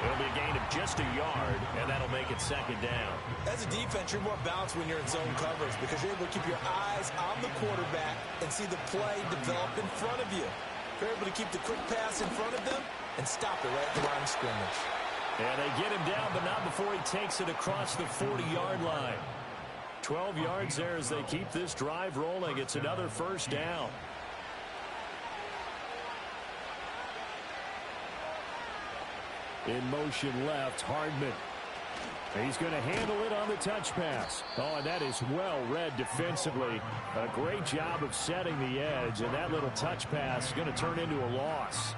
It'll be a gain of just a yard, and that'll make it 2nd down. As a defense, you're more balanced when you're in zone coverage because you're able to keep your eyes on the quarterback and see the play develop in front of you. You're able to keep the quick pass in front of them and stop it right at the line of scrimmage. And they get him down, but not before he takes it across the 40-yard line. 12 yards there as they keep this drive rolling. It's another first down. In motion left, Hardman. He's going to handle it on the touch pass. Oh, and that is well read defensively. A great job of setting the edge, and that little touch pass is going to turn into a loss.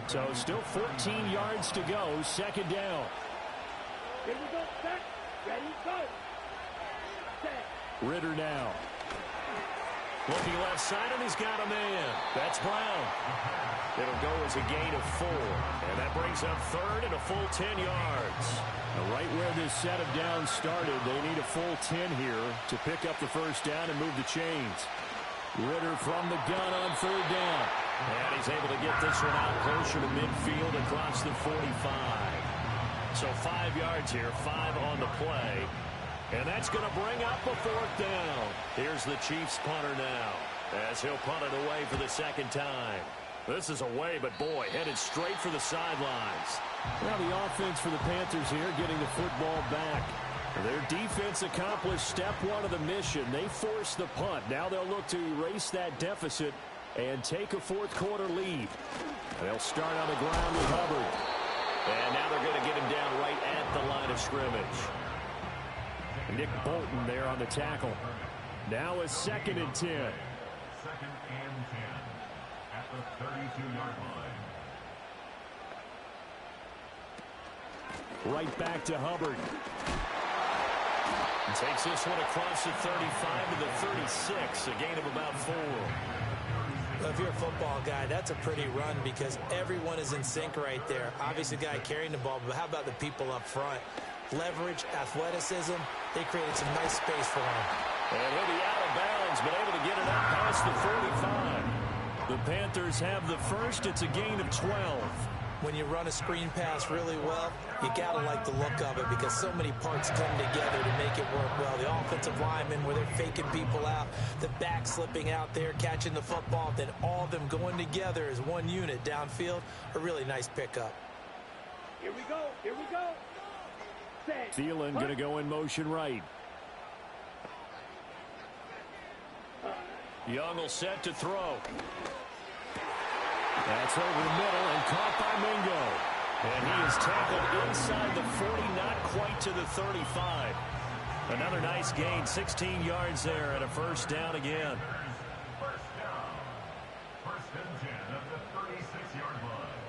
So still 14 yards to go, second down. Here we go, set, ready, go. Set. Ritter now. Looking left side, and he's got a man. That's Brown. It'll go as a gain of 4. And that brings up third and a full 10 yards. Now right where this set of downs started, they need a full 10 here to pick up the first down and move the chains. Ritter from the gun on third down. And he's able to get this one out closer to midfield across the 45. So 5 yards here, 5 on the play. And that's going to bring up a fourth down. Here's the Chiefs punter now as he'll punt it away for the second time. This is away, but boy, headed straight for the sidelines. Now the offense for the Panthers here getting the football back. Their defense accomplished step 1 of the mission. They forced the punt. Now they'll look to erase that deficit and take a fourth quarter lead. They'll start on the ground with Hubbard. And now they're going to get him down right at the line of scrimmage. Nick Bolton there on the tackle. Now a 2nd and 10. 2nd and 10 at the 32-yard line. Right back to Hubbard. Takes this one across the 35 to the 36, a gain of about 4. Well, if you're a football guy, that's a pretty run because everyone is in sync right there. Obviously, the guy carrying the ball, but how about the people up front? Leverage, athleticism, they created some nice space for him. And he'll be out of bounds, but able to get it up past the 45. The Panthers have the first. It's a gain of 12. When you run a screen pass really well, you got to like the look of it because so many parts come together to make it work well. The offensive linemen, where they're faking people out, the back slipping out there, catching the football, then all of them going together as one unit downfield, a really nice pickup. Here we go, here we go. Set. Thielen going to go in motion right. Young will set to throw. That's over the middle and caught by Mingo. And he is tackled inside the 40, not quite to the 35. Another nice gain, 16 yards there and a first down again. First down. 1st and 10 at the 36-yard line.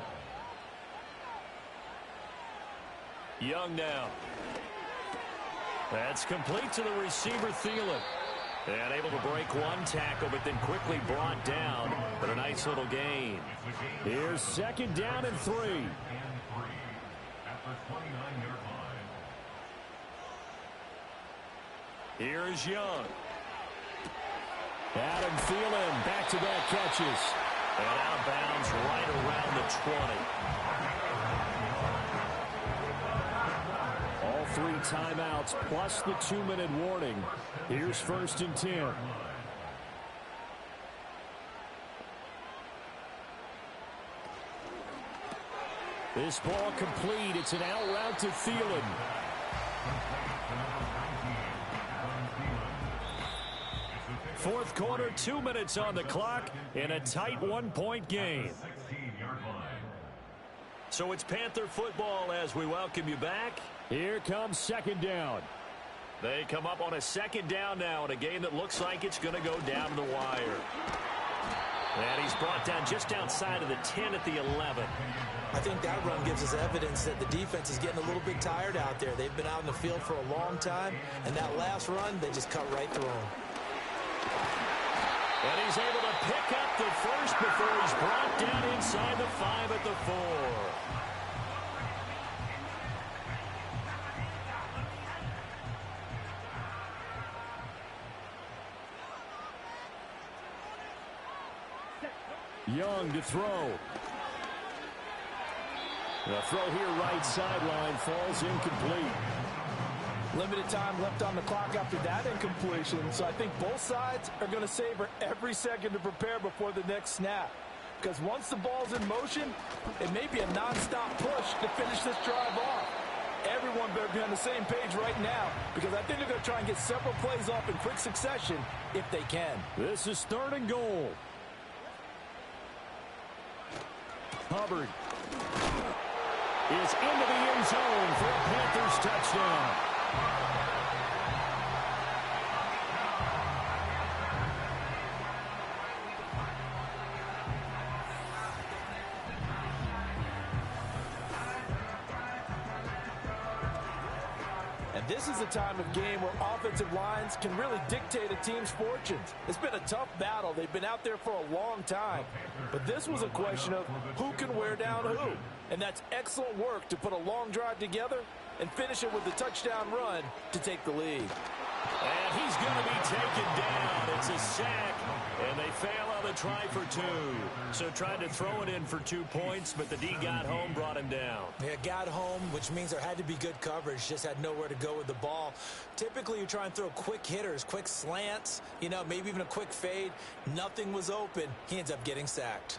Young now. That's complete to the receiver, Thielen. And able to break one tackle, but then quickly brought down. But a nice little gain. Here's 2nd down and 3. And 3 at the 29-yard line. Here's Young. Adam Thielen, back-to-back catches. And out of bounds right around the 20. All 3 timeouts plus the 2-minute warning. Here's 1st and 10. This ball complete. It's an out route to Thielen. Fourth quarter, 2 minutes on the clock, in a tight 1-point game. So it's Panther football as we welcome you back. Here comes 2nd down. They come up on a 2nd down now in a game that looks like it's going to go down to the wire. And he's brought down just outside of the 10 at the 11. I think that run gives us evidence that the defense is getting a little bit tired out there. They've been out in the field for a long time, and that last run, they just cut right through them. And he's able to pick up the first before he's brought down inside the 5 at the 4. Young to throw. The throw here right sideline falls incomplete. Limited time left on the clock after that incompletion, so I think both sides are going to savor every second to prepare before the next snap. because once the ball's in motion, it may be a nonstop push to finish this drive off. Everyone better be on the same page right now, because I think they're going to try and get several plays off in quick succession if they can. This is 3rd and goal. Hubbard is into the end zone for a Panthers touchdown. This is a time of game where offensive lines can really dictate a team's fortunes. It's been a tough battle. They've been out there for a long time. But this was a question of who can wear down who. And that's excellent work to put a long drive together and finish it with a touchdown run to take the lead. And he's going to be taken down. It's a sack, and they fail on the try for 2. So tried to throw it in for 2 points, but the D got home, brought him down. Yeah, got home, which means there had to be good coverage. Just had nowhere to go with the ball. Typically, you try and throw quick hitters, quick slants, maybe even a quick fade. Nothing was open. He ends up getting sacked.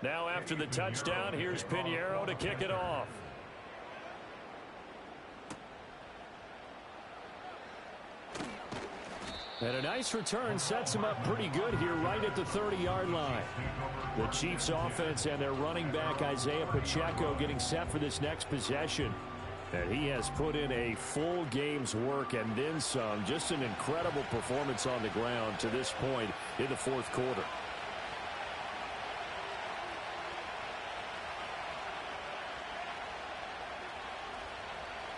Now after the touchdown, here's Pinheiro to kick it off. And a nice return sets him up pretty good here right at the 30-yard line. The Chiefs offense and their running back Isaiah Pacheco getting set for this next possession. And he has put in a full game's work and then some. Just an incredible performance on the ground to this point in the 4th quarter.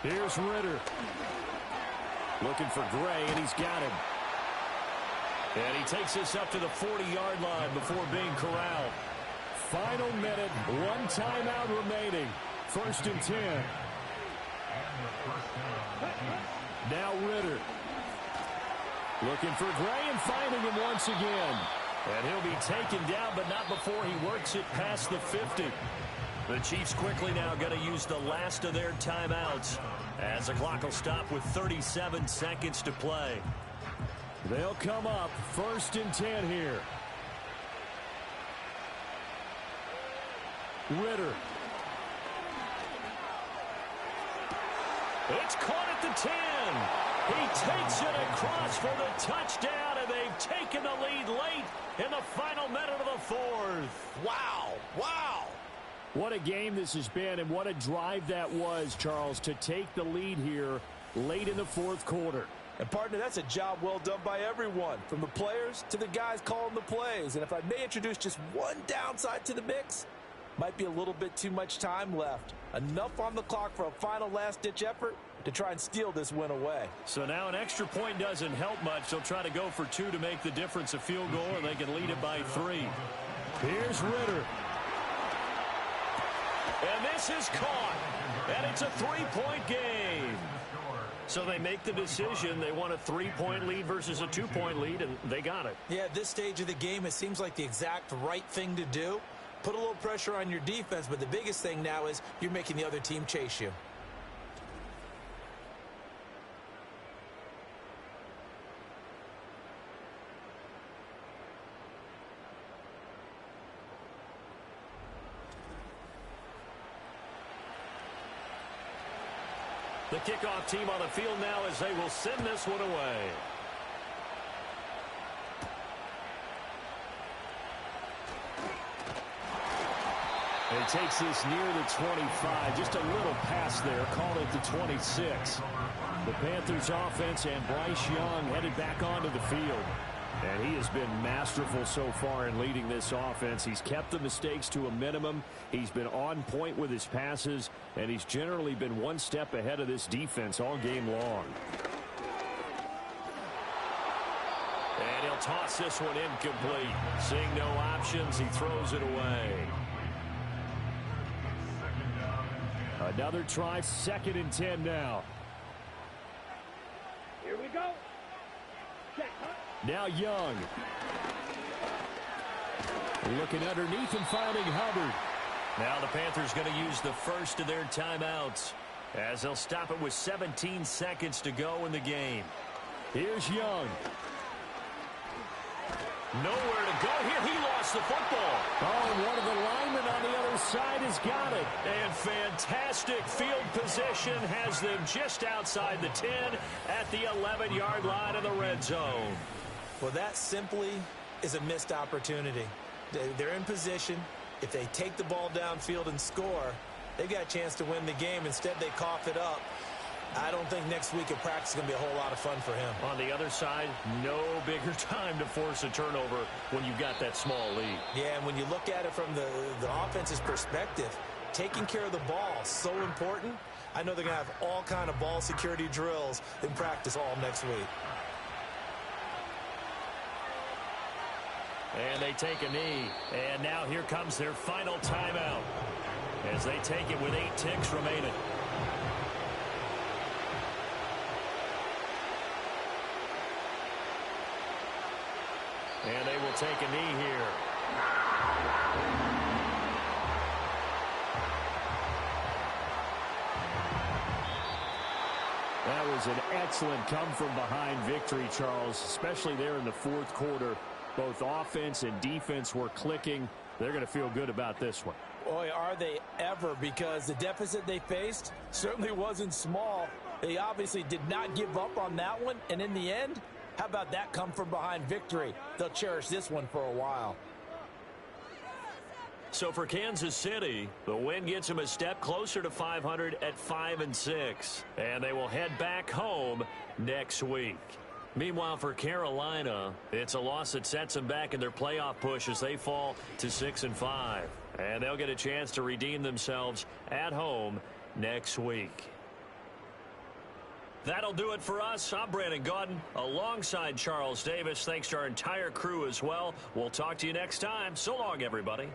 Here's Ritter. Looking for Gray, and he's got him. And he takes us up to the 40-yard line before being corralled. Final minute, 1 timeout remaining. 1st and 10. Now Ritter. Looking for Gray and finding him once again. And he'll be taken down, but not before he works it past the 50. The Chiefs quickly now going to use the last of their timeouts as the clock will stop with 37 seconds to play. They'll come up 1st and 10 here. Ritter. It's caught at the 10. He takes it across for the touchdown, and they've taken the lead late in the final minute of the 4th. Wow. Wow. What a game this has been, and what a drive that was, Charles, to take the lead here late in the 4th quarter. And, partner, that's a job well done by everyone, from the players to the guys calling the plays. And if I may introduce just one downside to the mix, might be a little bit too much time left. Enough on the clock for a final last-ditch effort to try and steal this win away. So now an extra point doesn't help much. They'll try to go for 2 to make the difference a field goal, and they can lead it by 3. Here's Ritter. And this is caught. And it's a 3-point game. So they make the decision. They want a 3-point lead versus a 2-point lead, and they got it. Yeah, at this stage of the game, it seems like the exact right thing to do. Put a little pressure on your defense, but the biggest thing now is you're making the other team chase you. The kickoff team on the field now as they will send this one away. It takes this near the 25. Just a little pass there. Call it the 26. The Panthers offense and Bryce Young headed back onto the field. And he has been masterful so far in leading this offense. He's kept the mistakes to a minimum. He's been on point with his passes. And he's generally been one step ahead of this defense all game long. And he'll toss this one incomplete. Seeing no options, he throws it away. Another try, 2nd and 10 now. Here we go. Check, huh? Now Young. Looking underneath and finding Hubbard. Now the Panthers going to use the first of their timeouts as they'll stop it with 17 seconds to go in the game. Here's Young. Nowhere to go here. He lost the football. Oh, and one of the linemen on the other side has got it. And fantastic field position has them just outside the 10 at the 11-yard line of the red zone. Well, that simply is a missed opportunity. They're in position. If they take the ball downfield and score, they've got a chance to win the game. Instead, they cough it up. I don't think next week at practice is going to be a whole lot of fun for him. On the other side, no bigger time to force a turnover when you've got that small lead. Yeah, and when you look at it from the offense's perspective, taking care of the ball is so important. I know they're going to have all kind of ball security drills in practice all next week. And they take a knee. And now here comes their final timeout as they take it with 8 ticks remaining. And they will take a knee here. That was an excellent come-from-behind victory, Charles, especially there in the fourth quarter. Both offense and defense were clicking. They're going to feel good about this one. Boy, are they ever, because the deficit they faced certainly wasn't small. They obviously did not give up on that one, and in the end, how about that come-from-behind victory? They'll cherish this one for a while. So for Kansas City, the win gets them a step closer to 500 at 5-6. And they will head back home next week. Meanwhile, for Carolina, it's a loss that sets them back in their playoff push as they fall to 6-5. And they'll get a chance to redeem themselves at home next week. That'll do it for us. I'm Brandon Gaudin alongside Charles Davis. Thanks to our entire crew as well. We'll talk to you next time. So long, everybody.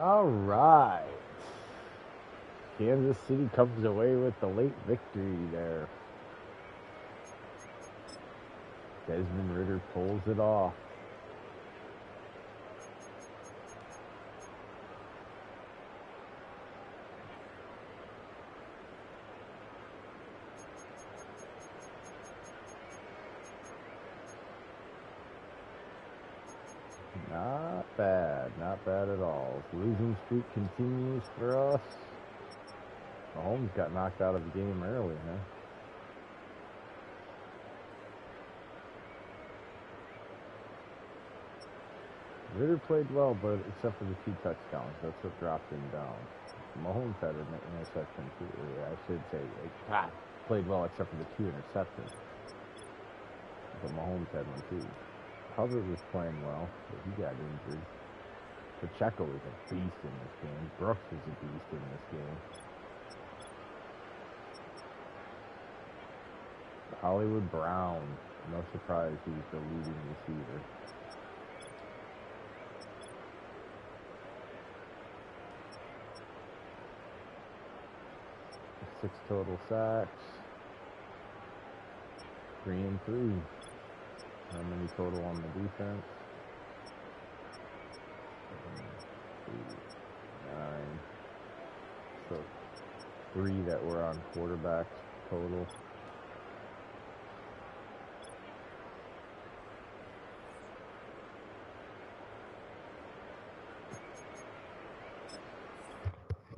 All right. Kansas City comes away with the late victory there. Desmond Ridder pulls it off. Not bad at all. Losing streak continues for us. Mahomes got knocked out of the game early, huh? Ridder played well, but except for the 2 touchdowns, that's what dropped him down. Mahomes had an interception too. I should say, played well except for the 2 interceptions. But Mahomes had one too. Hubbard was playing well, but he got injured. Pacheco was a beast in this game. Brooks was a beast in this game. Hollywood Brown, no surprise he's the leading receiver. 6 total sacks. 3 and 3. How many total on the defense? 7, 8, 9. So 3 that were on quarterbacks total.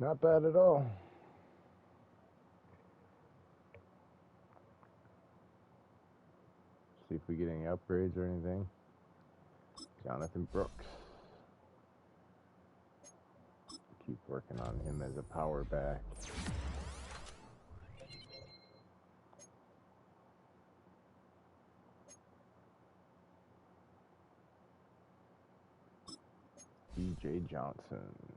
Not bad at all. See if we get any upgrades or anything. Jonathan Brooks. Keep working on him as a power back. DJ Johnson.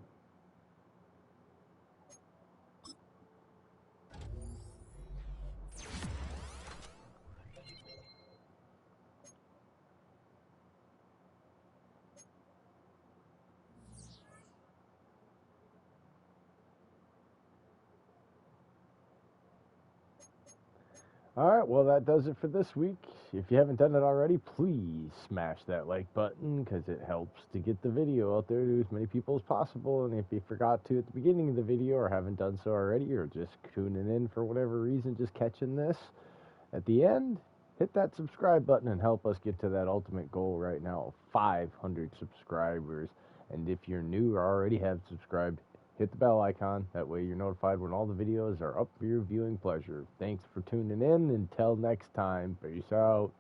All right, well, that does it for this week. If you haven't done it already, please smash that like button because it helps to get the video out there to as many people as possible. And if you forgot to at the beginning of the video or haven't done so already or just tuning in for whatever reason, just catching this, at the end, hit that subscribe button and help us get to that ultimate goal right now of 500 subscribers. And if you're new or already have subscribed, hit the bell icon. That way you're notified when all the videos are up for your viewing pleasure. Thanks for tuning in. Until next time, peace out.